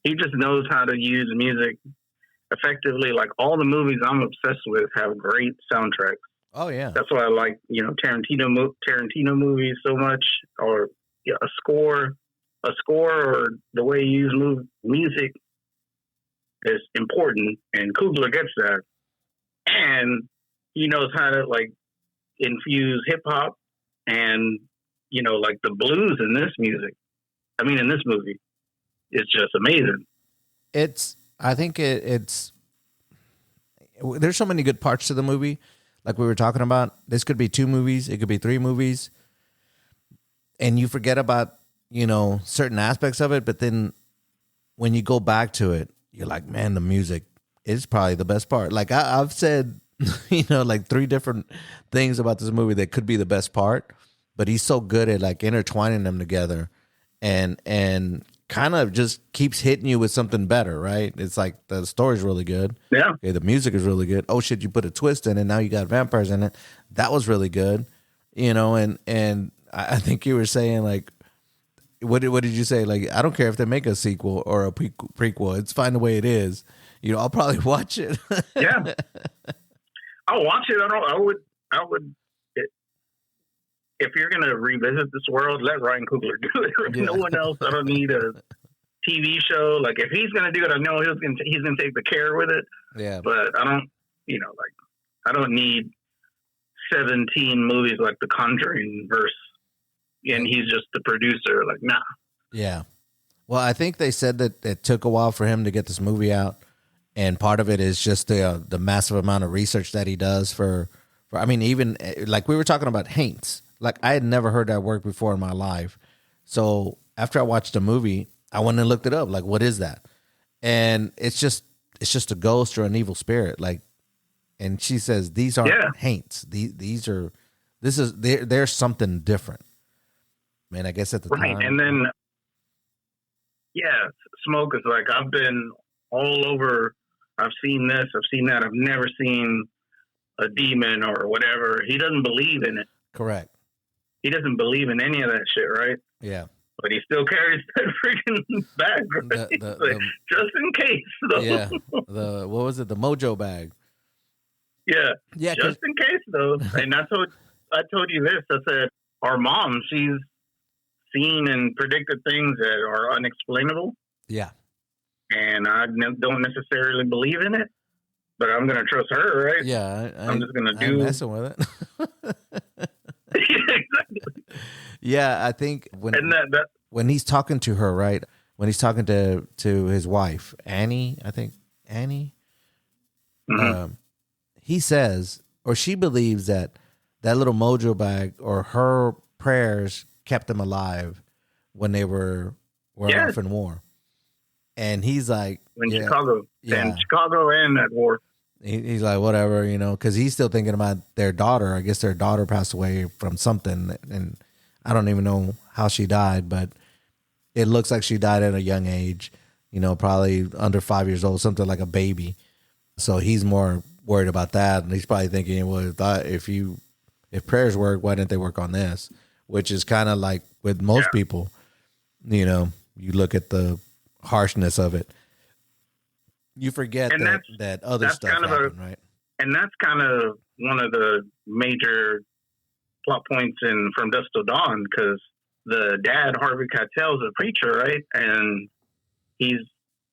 he just knows how to use music effectively. Like, all the movies I'm obsessed with have great soundtracks. Oh yeah, that's why I like Tarantino movies so much. Or a score, or the way you use music is important. And Coogler gets that, and he knows how to like infuse hip hop and like the blues in this music. I mean, in this movie, it's just amazing. I think it's there's so many good parts to the movie. Like we were talking about, this could be 2 movies, it could be 3 movies, and you forget about certain aspects of it. But then when you go back to it, you're like, man, the music is probably the best part. Like I've said, like 3 different things about this movie that could be the best part, but he's so good at like intertwining them together, and kind of just keeps hitting you with something better, right? It's like the story's really good. Yeah. Okay, the music is really good. Oh shit, you put a twist in it, now you got vampires in it. That was really good. And I think you were saying like, what did you say? Like, I don't care if they make a sequel or a prequel. It's fine the way it is. I'll probably watch it. Yeah. I'll watch it. I would. If you're going to revisit this world, let Ryan Coogler do it. No one else. I don't need a TV show. Like, if he's going to do it, I know he's going to take the care with it. Yeah. But I don't, I don't need 17 movies like The Conjuring verse, and he's just the producer. Like, nah. Yeah. Well, I think they said that it took a while for him to get this movie out, and part of it is just the massive amount of research that he does for I mean, even like we were talking about Haints. Like, I had never heard that word before in my life. So after I watched the movie, I went and looked it up. Like, what is that? And it's just a ghost or an evil spirit. Like, and she says, these aren't Haints. They're something different. Man, I guess at the Right. time. And then, yeah, smoke is like, I've been all over. I've seen this. I've seen that. I've never seen a demon or whatever. He doesn't believe in it. Correct. He doesn't believe in any of that shit, right? Yeah. But he still carries that freaking bag, right? Like, just in case, though. Yeah. What was it? The Mojo bag. Yeah. Yeah. Just in case, though. And I told you this. I said, our mom, she's seen and predicted things that are unexplainable. Yeah. And I don't necessarily believe in it, but I'm going to trust her, right? Yeah. I'm just going to I'm do. messing with it. Yeah, exactly. Yeah, I think when that when he's talking to her, right? When he's talking to his wife, Annie, I think Annie, Mm-hmm. He says, or she believes that little Mojo bag or her prayers kept them alive when they were Yes. off in war. And he's like, in yeah, Chicago, yeah. and Chicago and that war. He's like, whatever, because he's still thinking about their daughter. I guess their daughter passed away from something, and I don't even know how she died, but it looks like she died at a young age, probably under 5 years old, something like a baby. So he's more worried about that, and he's probably thinking, well, if prayers work, why didn't they work on this? Which is kind of like with most people, you look at the harshness of it. You forget that other stuff happened, right? And that's kind of one of the major plot points in From Dusk Till Dawn, because the dad, Harvey Keitel, is a preacher, right? And he's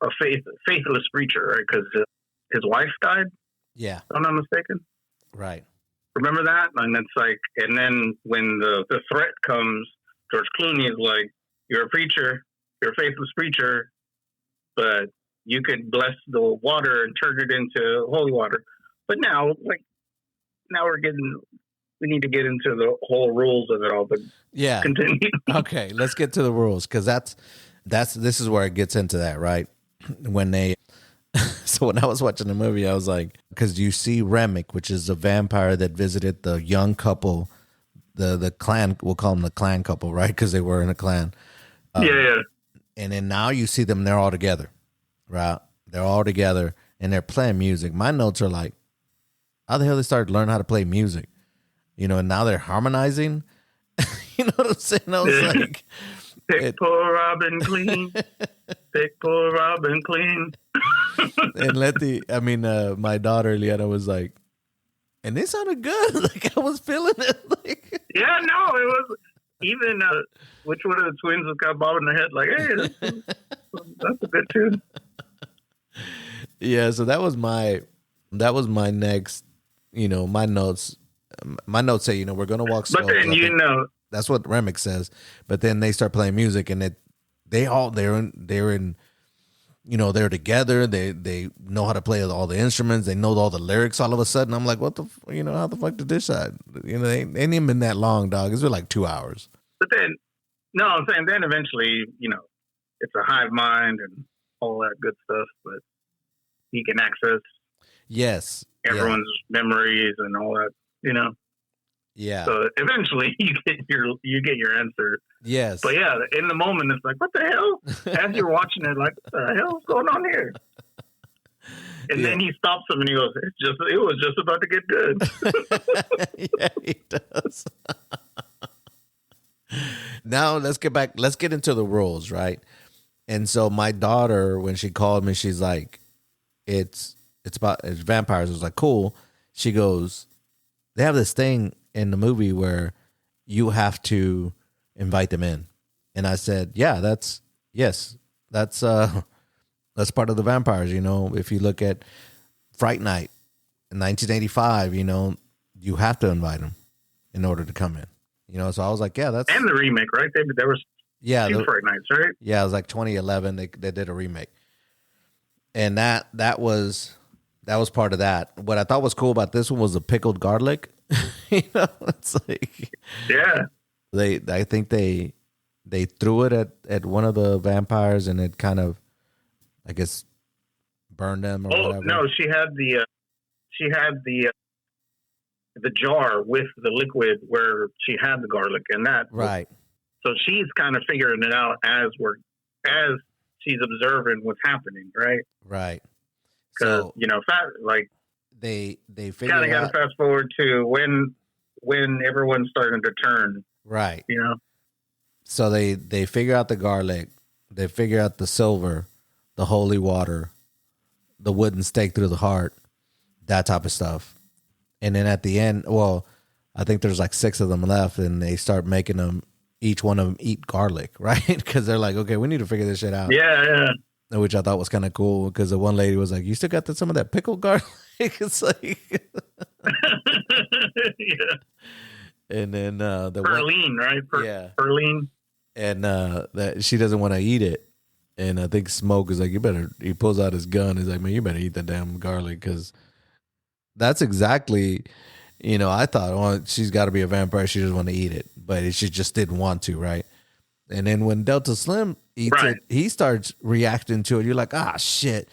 a faithless preacher, right? Because his wife died. Yeah. If I'm not mistaken. Right. Remember that? And it's like, and then when the threat comes, George Clooney is like, you're a preacher, you're a faithless preacher, but you could bless the water and turn it into holy water. But now we need to get into the whole rules of it all, but yeah. Continue. Okay, let's get to the rules, because this is where it gets into that, right? So when I was watching the movie, I was like, because you see Remick, which is a vampire that visited the young couple, the clan, we'll call them the clan couple, right? Because they were in a clan. Yeah. And then now you see them, they're all together, right? They're all together and they're playing music. My notes are like, how the hell they started learning how to play music? And now they're harmonizing. You know what I'm saying? I was like, pick poor Robin clean. Pick poor Robin clean. And my daughter Liana was like, and they sounded good. Like I was feeling it. Yeah, no, it was even which one of the twins was got bobbing their head like, hey, that's a good tune. Yeah, so that was my next, my notes. My notes say, we're gonna walk slow. But then that's what Remick says. But then they start playing music, and they're together. They know how to play all the instruments. They know all the lyrics. All of a sudden, I'm like, what the, how the fuck did this side? They ain't even been that long, dog. It's been like 2 hours. But then, no, I'm saying then eventually, it's a hive mind and all that good stuff. But he can access everyone's memories and all that, Yeah. So eventually you get your answer. Yes. But yeah, in the moment it's like, what the hell? As you're watching it, like, what the hell's going on here? And then he stops him and he goes, it was just about to get good. Yeah, he does. Now let's get into the rules, right? And so my daughter, when she called me, she's like, it's vampires. I was like, cool. She goes, they have this thing in the movie where you have to invite them in. And I said, yeah, that's part of the vampires. If you look at Fright Night in 1985, you have to invite them in order to come in. So I was like, yeah, that's. And the remake, right? There was two Fright Nights, right? Yeah, it was like 2011. They did a remake. And that was part of that. What I thought was cool about this one was the pickled garlic. It's like, yeah. I think they threw it at one of the vampires and it kind of, I guess, burned them or whatever. No, she had the jar with the liquid where she had the garlic and that. Right. So she's kind of figuring it out as she's observing what's happening, right? Right. Because So like they figure kind of got out to fast forward to when everyone's starting to turn. right. You know. So they figure out the garlic, they figure out the silver, the holy water, the wooden stake through the heart, that type of stuff. And then at the end, well, I think there's like 6 of them left, and they start making them, each one of them eat garlic, right? Because they're like, okay, we need to figure this shit out. Yeah. Which I thought was kind of cool, because the one lady was like, you still got some of that pickled garlic? It's like, Yeah. and then the Perline, right? Yeah. Perline. and that she doesn't want to eat it. And I think Smoke is like, he pulls out his gun. He's like, man, you better eat that damn garlic, because that's exactly, I thought, oh, she's got to be a vampire. She doesn't want to eat it, but she just didn't want to, right? And then when Delta Slim eats it, he starts reacting to it. You're like, shit.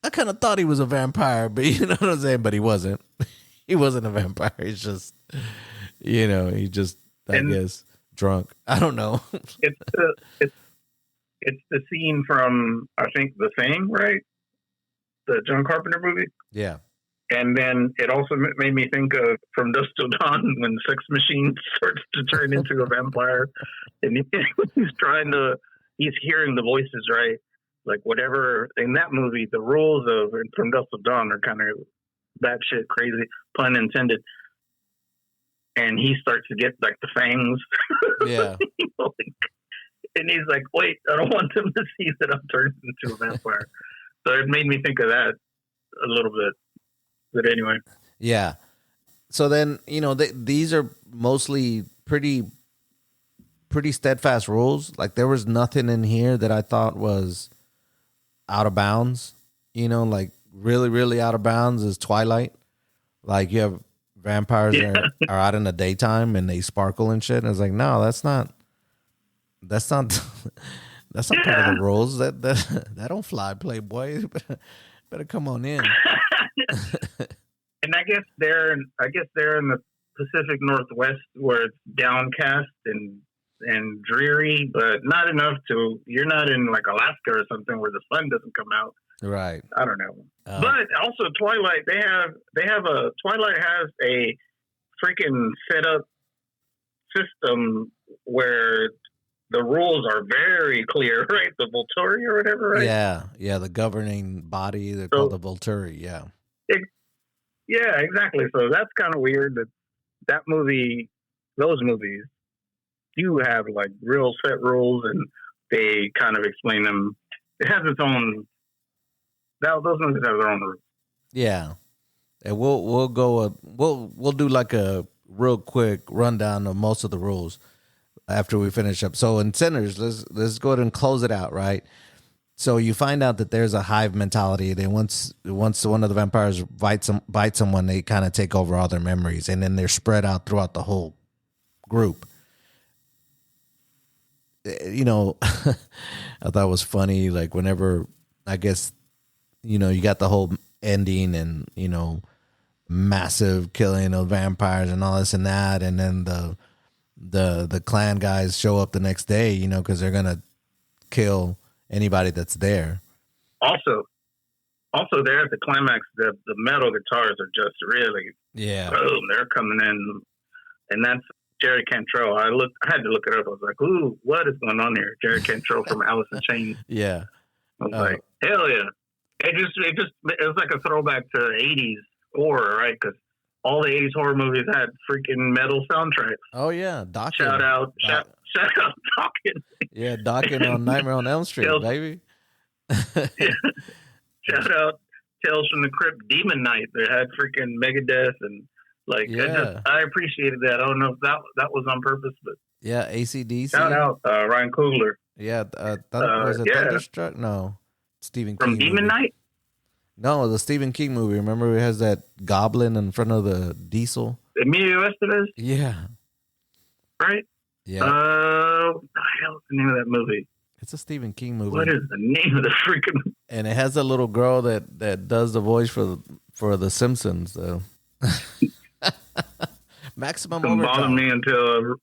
I kind of thought he was a vampire, but you know what I'm saying? But he wasn't. He wasn't a vampire. He's just, he just, I guess, drunk. I don't know. It's the scene from, I think, The Thing, right? The John Carpenter movie. Yeah. And then it also made me think of From Dusk Till Dawn, when Sex Machine starts to turn into a vampire. And he's hearing the voices, right? Like whatever, in that movie, the rules of From Dusk Till Dawn are kind of batshit crazy, pun intended. And he starts to get like the fangs. Yeah. And he's like, wait, I don't want them to see that I'm turning into a vampire. So it made me think of that a little bit. But anyway. Yeah. So then, these are mostly pretty steadfast rules. Like there was nothing in here that I thought was out of bounds. Like really, really out of bounds is Twilight. Like you have vampires that are out in the daytime and they sparkle and shit. And it's like, no, that's not part of the rules. That don't fly, Playboy. Better come on in. And I guess they're in the Pacific Northwest, where it's downcast and dreary, but not enough to. You're not in like Alaska or something where the sun doesn't come out. Right. I don't know. But also Twilight, Twilight has a freaking set up system where the rules are very clear, right? The Volturi or whatever, right? Yeah, the governing body, they're called the Volturi, yeah. Yeah, exactly. So that's kind of weird that those movies do have like real set rules, and they kind of explain them. It has its own. Those movies have their own rules. Yeah, and we'll do like a real quick rundown of most of the rules after we finish up. So in Sinners, let's go ahead and close it out, right? So you find out that there's a hive mentality. Then once one of the vampires bites someone, they kind of take over all their memories, and then they're spread out throughout the whole group. I thought it was funny. Like whenever, I guess, you got the whole ending and, massive killing of vampires and all this and that. And then the clan guys show up the next day, because they're going to kill anybody that's there. Also there at the climax, the metal guitars are just really, boom, they're coming in. And that's Jerry Cantrell. I had to look it up. I was like, ooh, what is going on here? Jerry Cantrell from Alice in Chains. Yeah. I was like, hell yeah. It was like a throwback to 80s horror, right? Because all the 80s horror movies had freaking metal soundtracks. Oh yeah, Dokken. Shout out Dokken. Yeah, Dokken on Nightmare on Elm Street, baby. Shout out Tales from the Crypt, Demon Knight. They had freaking Megadeth and like. Yeah. I appreciated that. I don't know if that was on purpose, but yeah, AC/DC. Shout out Ryan Coogler. Yeah, was it Thunderstruck? No, Stephen King. From Demon movie. Knight. No, the Stephen King movie. Remember, it has that goblin in front of the diesel. Emilio Estevez. Yeah. Right. Yeah. What the hell's the name of that movie? It's a Stephen King movie. What is the name of the freaking? And it has a little girl that does the voice for the Simpsons, though. Maximum Don't Overtime. bother me until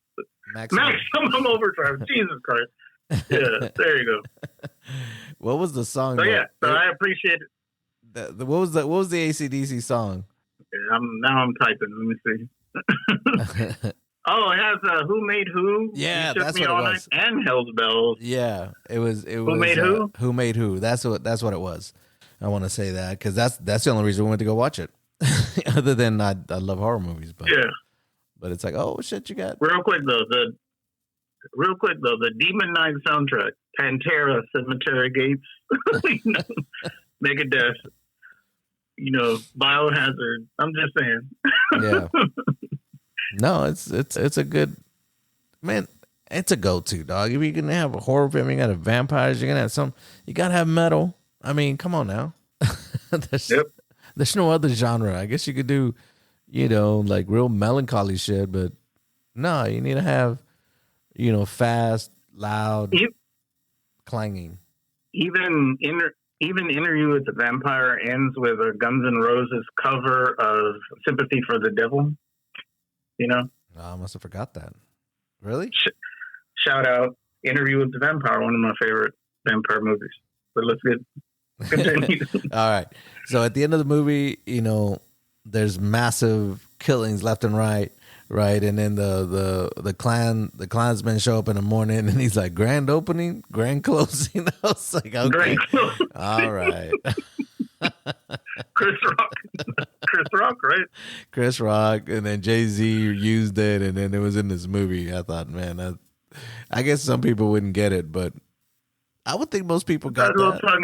Maximum Overdrive. Jesus Christ. Yeah, there you go. What was the song? So yeah, I appreciate it. What was the AC/DC song? Now I'm typing. Let me see. Oh, it has Who Made Who? Yeah, that's what it was. And Hell's Bells. Yeah, it was. Who Made Who? Who Made Who? That's what it was. I want to say that because that's the only reason we went to go watch it. Other than I love horror movies, but yeah. But it's like, oh shit, you got real quick though. The Demon Knight soundtrack, Pantera, Cemetery Gates, Megadeth, Biohazard. I'm just saying. Yeah. No, it's a good, man. It's a go-to, dog. If you're gonna have a horror film, you got to have vampires. You're gonna have you gotta have metal. I mean, come on now. There's no other genre. I guess you could do, like real melancholy shit, but no, you need to have, fast, loud, clanging. Even Interview with the Vampire ends with a Guns N' Roses cover of Sympathy for the Devil. Oh, I must have forgot that. Really? Shout out Interview with the Vampire, one of my favorite vampire movies. But let's continue. All right. So at the end of the movie, there's massive killings left and right, and then the clansmen show up in the morning, and he's like, grand opening, grand closing. I was like, okay, all right. Chris Rock, right? Chris Rock, and then Jay-Z used it, and then it was in this movie. I thought, man, I guess some people wouldn't get it, but I would think most people got that. A little tongue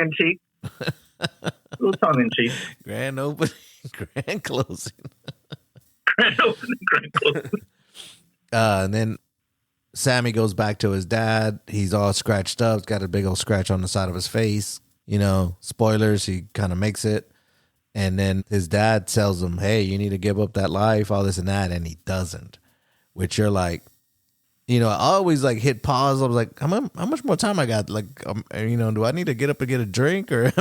in cheek. Grand opening, grand closing. Grand opening, grand closing. And then Sammy goes back to his dad. He's all scratched up. He's got a big old scratch on the side of his face. Spoilers, he kind of makes it. And then his dad tells him, hey, you need to give up that life, all this and that. And he doesn't, which you're like, I always like hit pause. I was like, how much more time I got? Like, do I need to get up and get a drink? Or,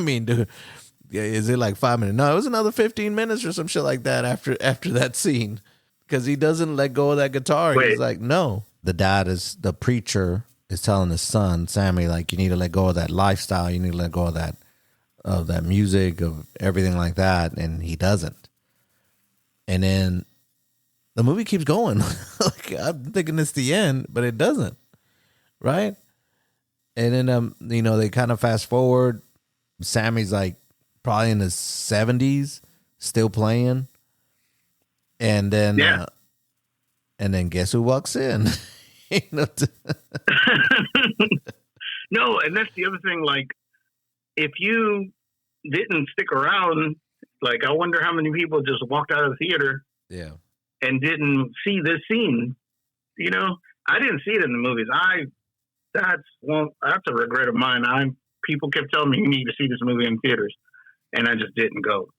is it like 5 minutes? No, it was another 15 minutes or some shit like that after that scene. Because he doesn't let go of that guitar. Wait. He's like, no. The preacher is telling his son, Sammy, like, you need to let go of that lifestyle. You need to let go of that music, of everything like that. And he doesn't. And then the movie keeps going. Like, I'm thinking it's the end, but it doesn't. Right? And then, they kind of fast forward. Sammy's like probably in his 70s, still playing. And then, guess who walks in? No, and that's the other thing. Like, if you didn't stick around, like, I wonder how many people just walked out of the theater, and didn't see this scene. I didn't see it in the movies. That's a regret of mine. People kept telling me you need to see this movie in theaters, and I just didn't go.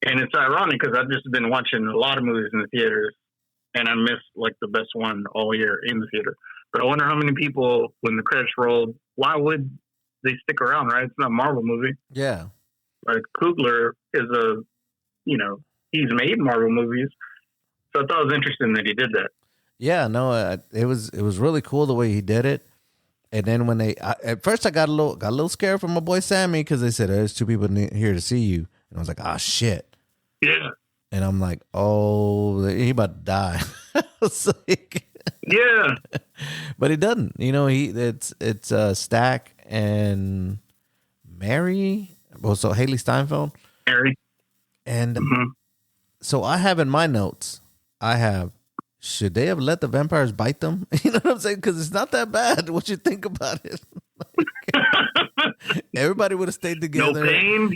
And it's ironic because I've just been watching a lot of movies in the theaters, and I missed like the best one all year in the theater. But I wonder how many people, when the credits rolled, why would they stick around, right? It's not a Marvel movie. Yeah. Like, Coogler is he's made Marvel movies. So I thought it was interesting that he did that. Yeah, no, it was really cool the way he did it. And then at first I got a little scared from my boy Sammy because they said there's two people here to see you, and I was like, shit. Yeah. And I'm like, oh, he about to die. I was like, yeah. But he doesn't. It's Stack and Mary. Also Haley Steinfeld. Mary. And so I have in my notes, should they have let the vampires bite them? You know what I'm saying? Because it's not that bad. What you think about it? Everybody would have stayed together. No pain.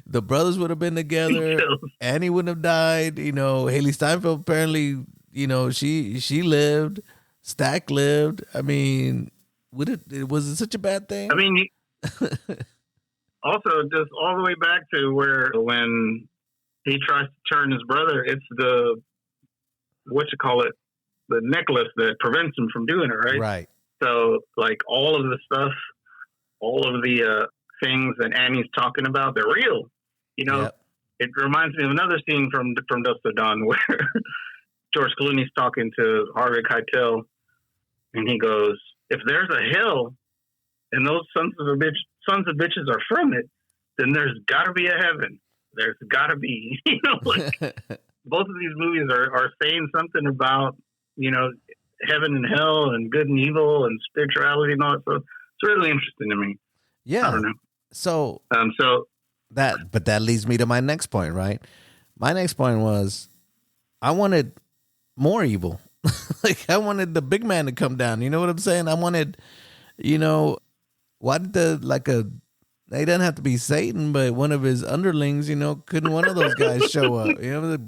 The brothers would have been together. Annie wouldn't have died. Haley Steinfeld apparently, she lived. Stack lived. I mean, was it such a bad thing? I mean, also just all the way back to where when he tries to turn his brother, it's the necklace that prevents him from doing it, right? Right. So, like, all of the stuff, all of the things that Annie's talking about, they're real. It reminds me of another scene from Dusk Till Dawn where George Clooney's talking to Harvey Keitel, and he goes, "If there's a hell, and those sons of bitches are from it, then there's got to be a heaven. There's got to be, like both of these movies are saying something about, heaven and hell and good and evil and spirituality and all that. So it's really interesting to me. Yeah. I don't know. So that leads me to my next point, right? My next point was I wanted more evil. Like I wanted the big man to come down. You know what I'm saying? I wanted, why did they didn't have to be Satan, but one of his underlings, couldn't one of those guys show up? The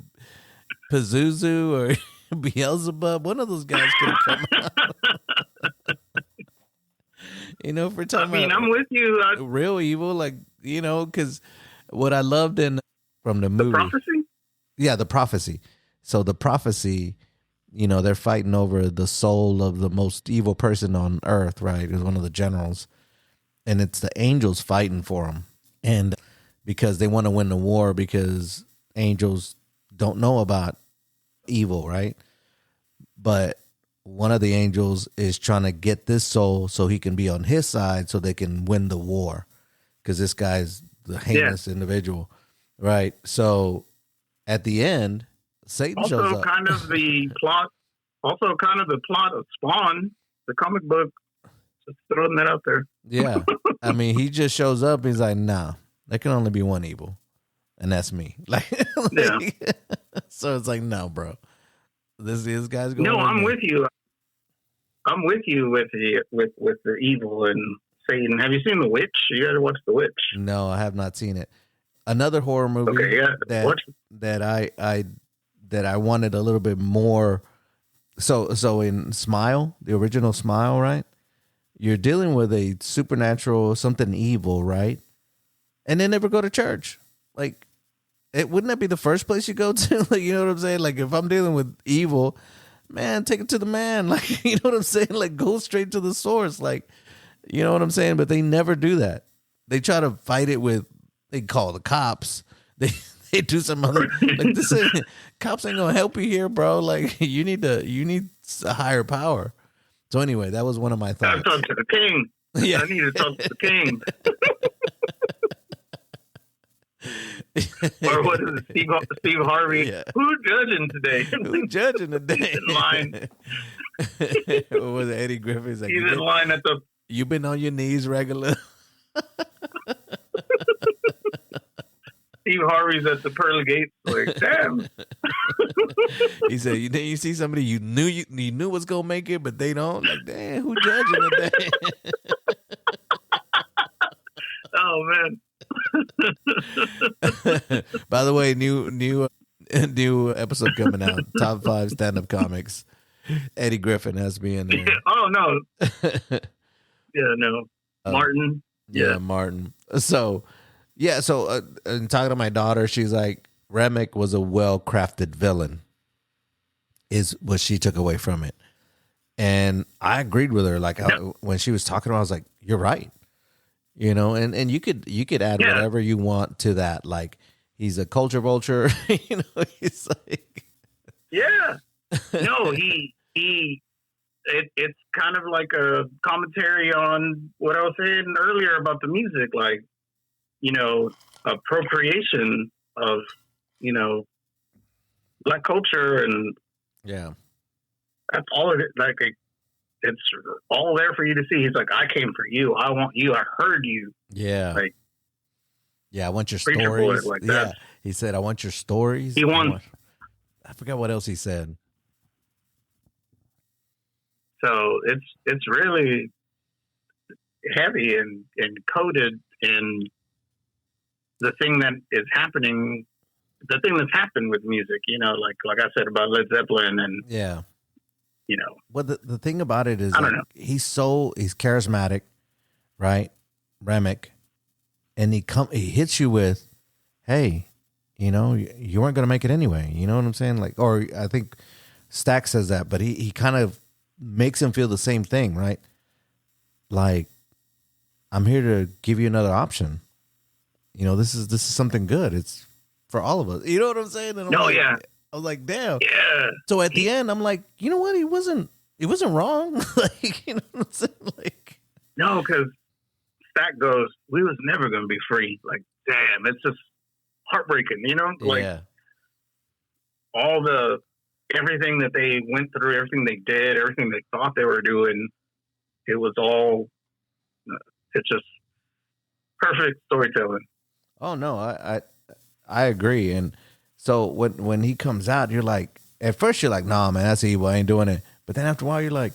Pazuzu or Beelzebub, one of those guys could have come out. If we're talking about I'm with you. Real evil, because what I loved from the movie. The prophecy? Yeah, the prophecy. So the prophecy, they're fighting over the soul of the most evil person on earth, right? Is one of the generals. And it's the angels fighting for him. And because they want to win the war because angels don't know about evil, right? But one of the angels is trying to get this soul so he can be on his side so they can win the war. Because this guy's the heinous individual, right? So at the end, Satan shows up. Also kind of the plot of Spawn, the comic book. Just throwing that out there. Yeah. I mean, he just shows up. He's like, nah, there can only be one evil. And that's me. Yeah. So it's like, no, bro. This guy's going. No, I'm with you. I'm with you with the evil and Satan. Have you seen The Witch? You got to watch The Witch. No, I have not seen it. Another horror movie that I wanted a little bit more. So in Smile, the original Smile, right? You're dealing with a supernatural, something evil, right? And they never go to church. Like, wouldn't that be the first place you go to? Like, you know what I'm saying? Like, if I'm dealing with evil, man, take it to the man. Like, you know what I'm saying? Like, go straight to the source. Like, you know what I'm saying? But they never do that. They try to fight it with, they call the cops. They do some other, like, cops ain't gonna help you here, bro. Like, you need a higher power. So anyway, that was one of my thoughts. I talk to the king. Yeah. I need to talk to the king. Or what is it, Steve Harvey? Yeah. Who's judging today? Who's judging today? He's in line. What was it, Eddie Griffin's like? He's in line at the. You been on your knees regular? Steve Harvey's at the pearly gates. Like, damn. He said, "You see somebody you knew was gonna make it, but they don't." Like, damn, who judging today? Oh man. By the way, new episode coming out. Top 5 stand-up comics. Eddie Griffin has me in there. Oh no. Yeah, no. Martin. Yeah, Martin. So. Yeah, so in talking to my daughter, she's like, Remick was a well-crafted villain, is what she took away from it. And I agreed with her. Like, when she was talking to her, I was like, you're right. And you could add whatever you want to that. Like, he's a culture vulture. He's like... Yeah. No, it's kind of like a commentary on what I was saying earlier about the music. Like, appropriation of, Black culture, and that's all of it. Like, it's all there for you to see. He's like, I came for you. I want you. I heard you. Yeah. Like, I want your stories. Like that. Yeah. He said, I want your stories. I forgot what else he said. So it's really heavy and coded in the thing that is happening, the thing that's happened with music, like I said about Led Zeppelin and Well, the thing about it is, he's charismatic, right? Remick, and he hits you with, hey, you weren't going to make it anyway. You know what I'm saying? Like, or I think Stack says that, but he kind of makes him feel the same thing, right? Like, I'm here to give you another option. This is something good. It's for all of us. You know what I'm saying? And I'm I was like, damn. Yeah. So at the end, I'm like, you know what? He wasn't wrong. Like, you know what I'm saying? Like, No, because Stack goes, we was never going to be free. Like, damn, it's just heartbreaking, you know? Like, yeah. everything that they went through, everything they did, everything they thought they were doing, it was all, it's just perfect storytelling. Oh no, I agree. And so when he comes out, you're like, at first you're like, nah, man, that's evil. I ain't doing it. But then after a while, you're like,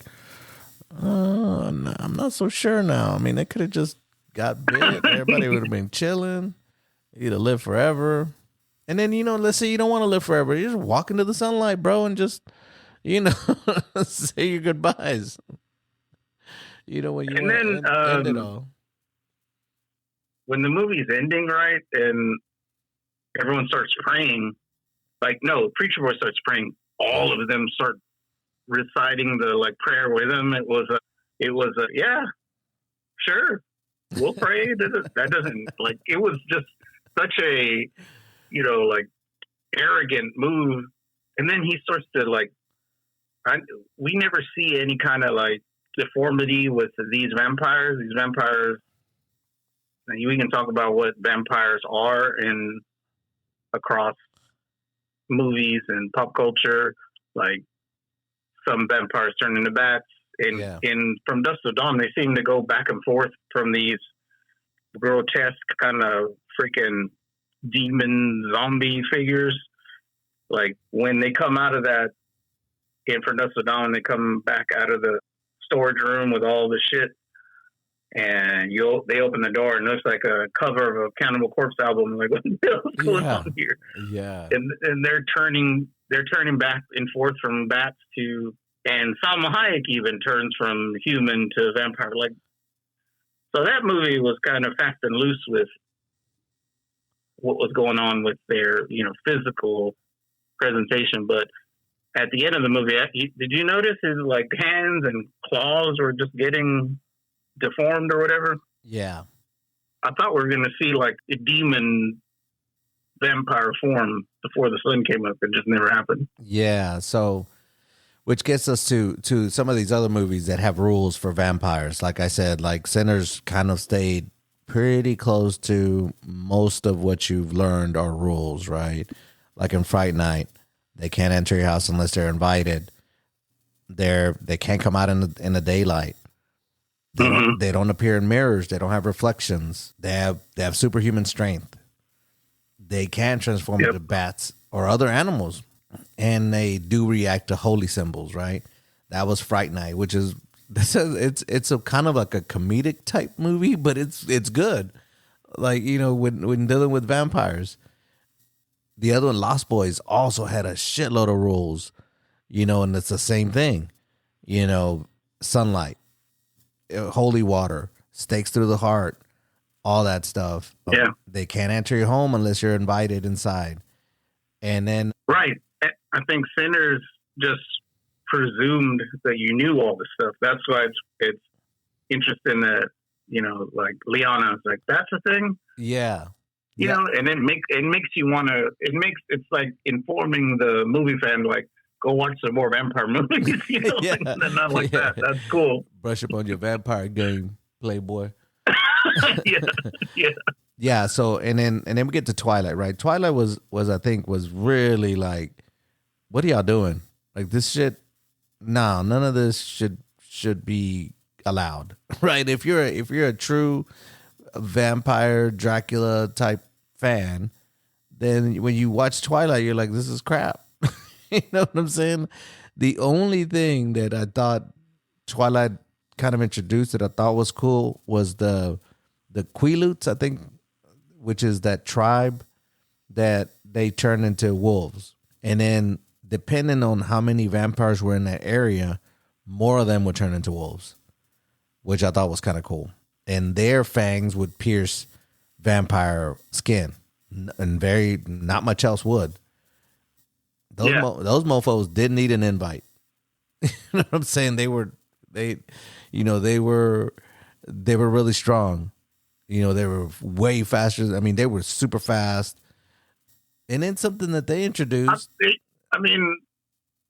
I'm not so sure now. I mean, they could have just got bit. Everybody would have been chilling. You'd have lived forever. And then, you know, let's say you don't want to live forever. You just walk into the sunlight, bro, and just, you know, say your goodbyes. You know, when you end it all. When the movie's ending, right, and everyone starts praying, like, no, Preacher Boy starts praying. All of them start reciting the like prayer with him. It was a yeah, sure, we'll pray. That doesn't like, it was just such a, you know, like arrogant move. And then he starts to like, we never see any kind of like deformity with these vampires. These vampires, we can talk about what vampires are across movies and pop culture. Like, some vampires turn into bats. In From Dusk Till Dawn, they seem to go back and forth from these grotesque kind of freaking demon zombie figures. Like, when they come out of that in From Dusk Till Dawn, they come back out of the storage room with all the shit, and they open the door and it looks like a cover of a Cannibal Corpse album. Like, what the hell's going on here? Yeah. And they're turning back and forth from bats to, and Salma Hayek even turns from human to vampire. Like, so that movie was kind of fast and loose with what was going on with their, you know, physical presentation. But at the end of the movie, did you notice his like hands and claws were just getting deformed or whatever? Yeah. I thought we were going to see like a demon vampire form before the sun came up. It just never happened. Yeah. So, which gets us to some of these other movies that have rules for vampires. Like I said, like Sinners kind of stayed pretty close to most of what you've learned are rules, right? Like in Fright Night, they can't enter your house unless they're invited. They can't come out in the daylight. They don't appear in mirrors. They don't have reflections. They have superhuman strength. They can transform into bats or other animals, and they do react to holy symbols. Right? That was Fright Night, which is it's a kind of like a comedic type movie, but it's good. Like, you know, when dealing with vampires. The other one, Lost Boys, also had a shitload of rules, you know, and it's the same thing, you know, sunlight, holy water, stakes through the heart, all that stuff. Yeah. They can't enter your home unless you're invited inside. And then. Right. I think Sinners just presumed that you knew all this stuff. That's why it's interesting that, you know, like Liana's like, that's a thing. Yeah. You know, and it makes you want to. It's like informing the movie fan, like, go watch some more vampire movies. You know, not like that. That's cool. Brush up on your vampire game, Playboy. yeah. Yeah. So and then we get to Twilight, right? Twilight was I think was really like, what are y'all doing? Like, this shit. No, none of this should be allowed, right? If you're a true vampire Dracula type fan, then when you watch Twilight, you're like, this is crap. You know what I'm saying? The only thing that I thought Twilight kind of introduced that I thought was cool was the Quaaludes, I think, which is that tribe that they turn into wolves. And then depending on how many vampires were in that area, more of them would turn into wolves, which I thought was kind of cool. And their fangs would pierce vampire skin, and not much else would. Those mofos didn't need an invite. You know what I'm saying? They were really strong. You know, they were way faster. I mean, they were super fast. And then something that they introduced. I mean,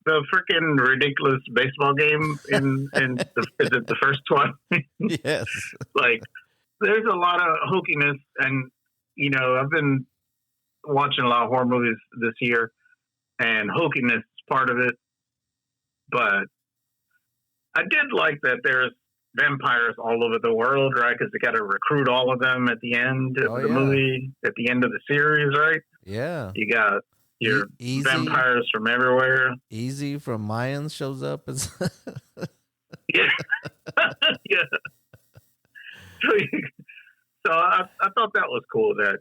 the freaking ridiculous baseball game is it the first one? Yes. Like, there's a lot of hokiness, and I've been watching a lot of horror movies this year, and hokiness is part of it. But I did like that there's vampires all over the world, right? Because they got to recruit all of them at the end of the movie, at the end of the series, right? Yeah. You got your Easy. vampires from everywhere. Easy from Mayans shows up as Yeah. Yeah. So I thought that was cool that,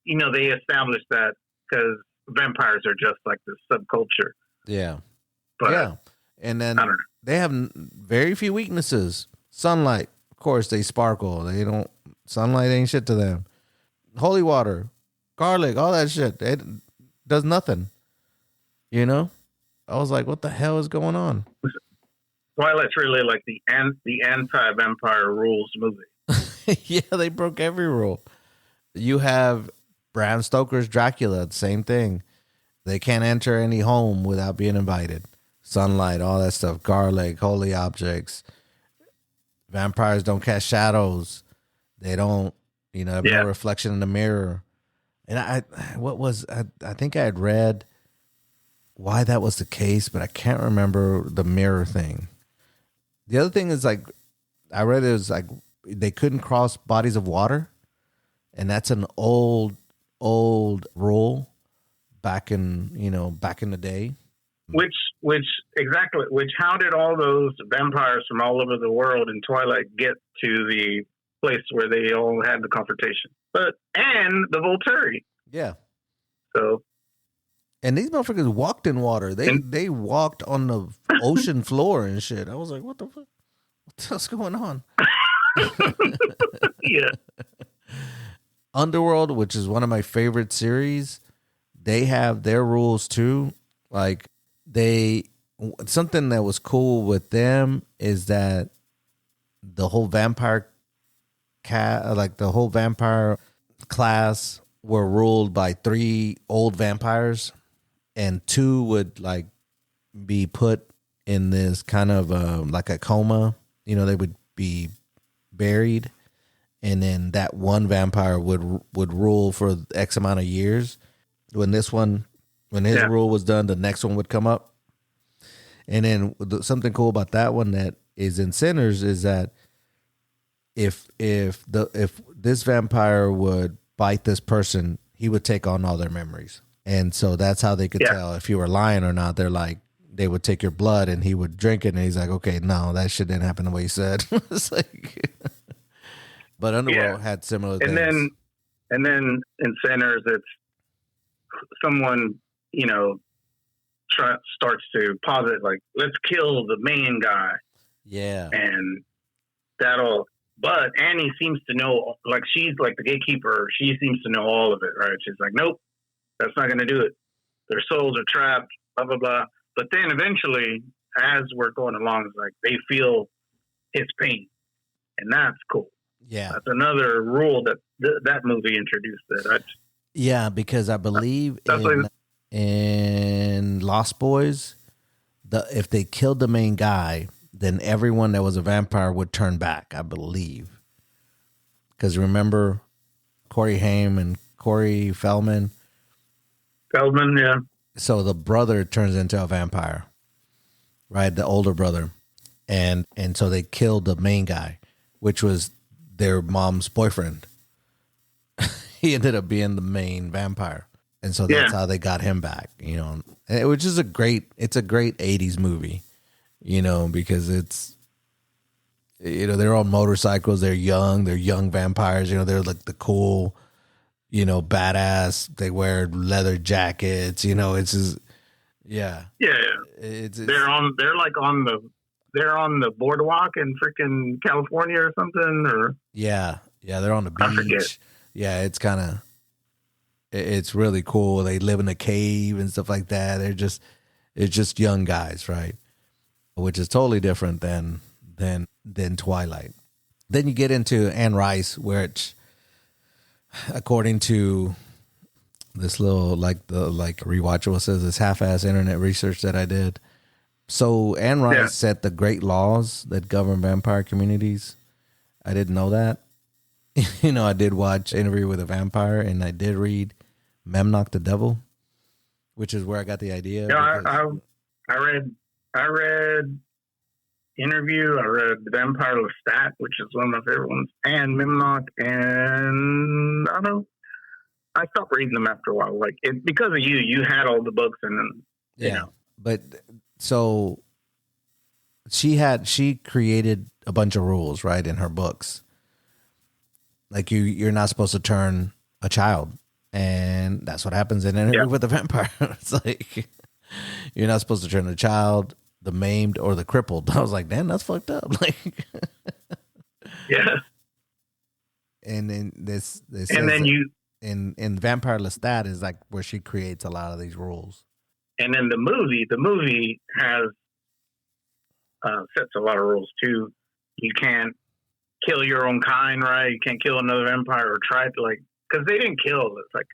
they established that because vampires are just like this subculture. Yeah. But yeah. And then I don't know. they have very few weaknesses. Sunlight, of course, they sparkle. Sunlight ain't shit to them. Holy water, garlic, all that shit. It does nothing. I was like, what the hell is going on? Twilight's really like the anti-vampire rules movie. Yeah, they broke every rule. You have Bram Stoker's Dracula, same thing. They can't enter any home without being invited. Sunlight, all that stuff, garlic, holy objects. Vampires don't cast shadows. They don't, have no reflection in the mirror. And I think I had read why that was the case, but I can't remember the mirror thing. The other thing is, like, I read it was like they couldn't cross bodies of water, and that's an old rule back in the day. How did all those vampires from all over the world in Twilight get to the place where they all had the confrontation? And the Volturi. Yeah. So. And these motherfuckers walked in water. They walked on the ocean floor and shit. I was like, what the fuck? What the hell's going on? Yeah. Underworld, which is one of my favorite series, they have their rules too. Like, something that was cool with them is that the whole vampire class were ruled by 3 old vampires, and 2 would like be put in this kind of like a coma. They would be buried, and then that one vampire would rule for X amount of years. When his rule was done, the next one would come up. And then something cool about that one that is in Sinners is that if this vampire would bite this person, he would take on all their memories. And so that's how they could tell if you were lying or not. They're like, they would take your blood and he would drink it, and he's like, okay, no, that shit didn't happen the way you said. It's like, but Underworld had similar things. And then in Sinners, it's someone, starts to posit, like, let's kill the main guy. Yeah. And but Annie seems to know, like, she's like the gatekeeper. She seems to know all of it, right? She's like, nope, that's not going to do it. Their souls are trapped, blah, blah, blah. But then eventually, as we're going along, it's like they feel his pain. And that's cool. Yeah. That's another rule that that movie introduced. Yeah, because I believe in Lost Boys, if they killed the main guy, then everyone that was a vampire would turn back, I believe. Because remember Corey Haim and Corey Feldman? Feldman, yeah. So the brother turns into a vampire, right? The older brother. And so they killed the main guy, which was their mom's boyfriend. He ended up being the main vampire. And so that's how they got him back, which is it's a great 80s movie, because it's, they're on motorcycles. They're young vampires, they're like the cool, badass. They wear leather jackets, it's just, yeah. Yeah. They're on the boardwalk in freaking California or something, or. Yeah. They're on the beach. Yeah. It's really cool. They live in a cave and stuff like that. It's just young guys, right? Which is totally different than Twilight. Then you get into Anne Rice, which, according to this little like rewatchable says this half-ass internet research that I did. So Anne Rice set the great laws that govern vampire communities. I didn't know that. I did watch Interview with a Vampire, and I did read Memnoch the Devil, which is where I got the idea. Yeah, I read Interview. I read The Vampire Lestat, which is one of my favorite ones, and Memnoch, and I don't know. I stopped reading them after a while. Like because of you, you had all the books, and then you know. But so she created a bunch of rules, right, in her books. Like you're not supposed to turn a child, and that's what happens in Interview with the Vampire. It's like you're not supposed to turn a child, the maimed, or the crippled. I was like, damn, that's fucked up. Like, yeah. And then this and then you in Vampire Lestat is like where she creates a lot of these rules. And then the movie has sets a lot of rules too. You can't kill your own kind, right? You can't kill another vampire or try to, like, because they didn't kill. It's like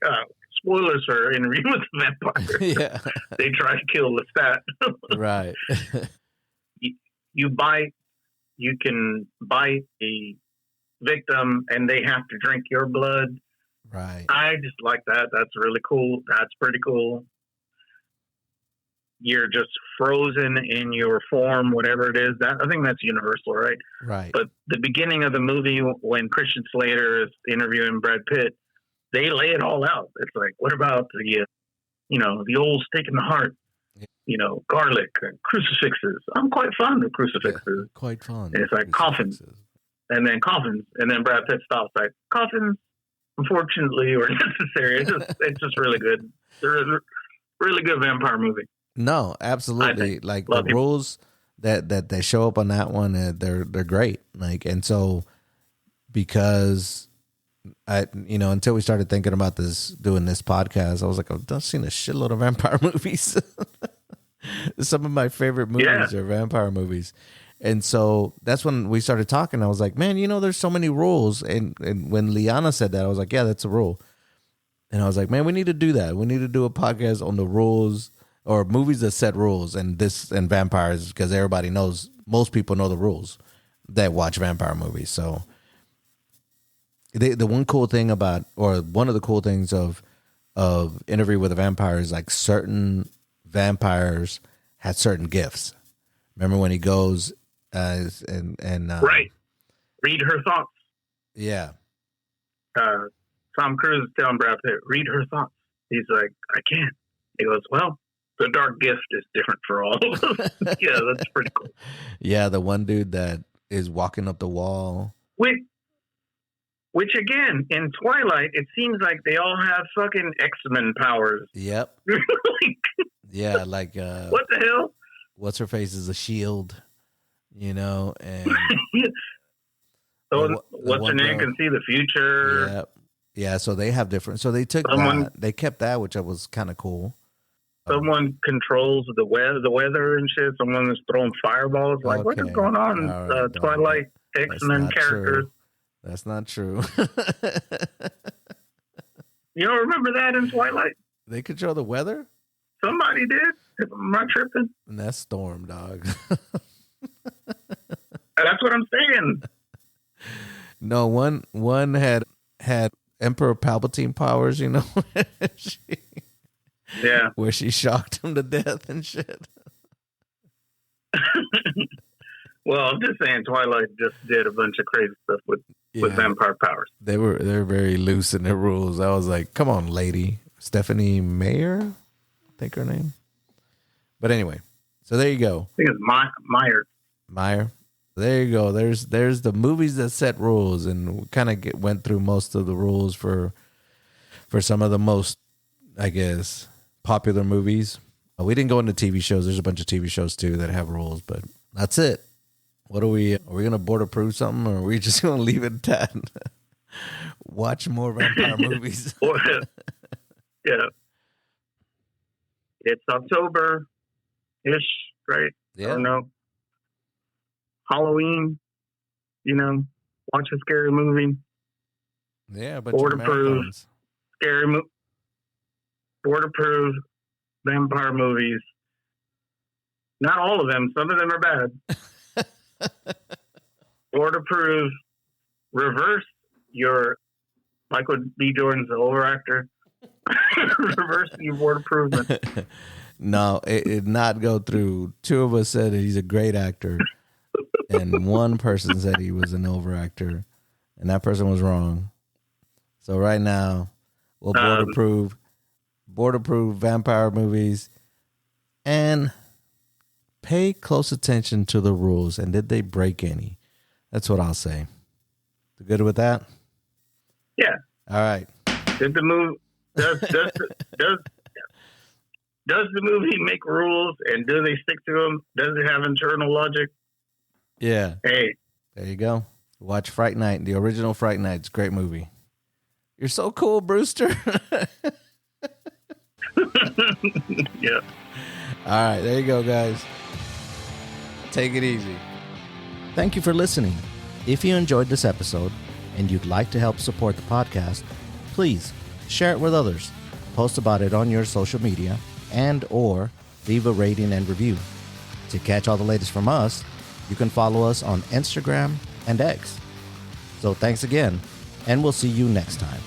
spoilers for Interview with the Vampire. Yeah, they try to kill Lestat. Right. You bite. You can bite the victim, and they have to drink your blood. Right. I just like that. That's really cool. That's pretty cool. You're just frozen in your form, whatever it is. I think that's universal, right? Right. But the beginning of the movie, when Christian Slater is interviewing Brad Pitt, they lay it all out. It's like, what about the old stake in the heart? Garlic and crucifixes. I'm quite fond of crucifixes. Yeah, quite fond. And it's like coffins. And then coffins. And then Brad Pitt stops like, coffins, unfortunately, or necessary. It's just really good. They're a really good vampire movie. No, absolutely. Like the rules that they show up on that one, they're great. Like, and so because until we started thinking about doing this podcast, I was like, I've seen a shitload of vampire movies. Some of my favorite movies are vampire movies. And so that's when we started talking. I was like, man, there's so many rules. And when Liana said that, I was like, yeah, that's a rule. And I was like, man, we need to do that. We need to do a podcast on the rules or movies that set rules and vampires, because most people know the rules that watch vampire movies. So the one cool thing about, or one of the cool things of Interview with a Vampire is like certain vampires had certain gifts. Remember when he goes right, read her thoughts. Yeah. Tom Cruise is telling Brad Pitt, read her thoughts. He's like, I can't. He goes, well, the dark gift is different for all of us. Yeah, that's pretty cool. Yeah, the one dude that is walking up the wall. Which again, in Twilight, it seems like they all have fucking X-Men powers. Yep. Yeah, like what the hell? What's her face is a shield, and so what's her name can see the future. Yep. Yeah, so they have different. So they took they kept that, which was kind of cool. Someone controls the weather and shit. Someone is throwing fireballs. Like, what is going on? Right, Twilight X-Men characters. True. That's not true. You don't remember that in Twilight? They control the weather? Somebody did. Am I tripping? And that's Storm, dog. That's what I'm saying. No, one had Emperor Palpatine powers, Yeah. Where she shocked him to death and shit. Well, I'm just saying Twilight just did a bunch of crazy stuff with vampire powers. They're very loose in their rules. I was like, come on, lady. Stephanie Meyer, I think her name. But anyway, so there you go. I think it's Meyer. There you go. There's the movies that set rules, and we kind of went through most of the rules for some of the most, I guess, popular movies. We didn't go into TV shows. There's a bunch of TV shows too that have rules, but that's it. What are we going to border proof something, or are we just going to leave it at that? Watch more vampire movies. Yeah. It's October-ish, right? Yeah. I don't know. Halloween, watch a scary movie. Yeah, but Border proof, scary movie. board-approved vampire movies. Not all of them. Some of them are bad. Board-approved. Reverse your Michael B. Jordan's the overactor. Reverse your board improvement. No, it did not go through. Two of us said that he's a great actor, and one person said he was an overactor, and that person was wrong. So right now, we'll board approve vampire movies, and pay close attention to the rules. And did they break any? That's what I'll say. You good with that? Yeah. All right. Did the movie does the movie make rules, and do they stick to them? Does it have internal logic? Yeah. Hey, there you go. Watch Fright Night, the original Fright Night. It's a great movie. You're so cool, Brewster. Yeah. All right, there you go, guys. Take it easy. Thank you for listening. If you enjoyed this episode and you'd like to help support the podcast, please share it with others, post about it on your social media, and or leave a rating and review. To catch all the latest from us, you can follow us on Instagram and X. So thanks again, and we'll see you next time.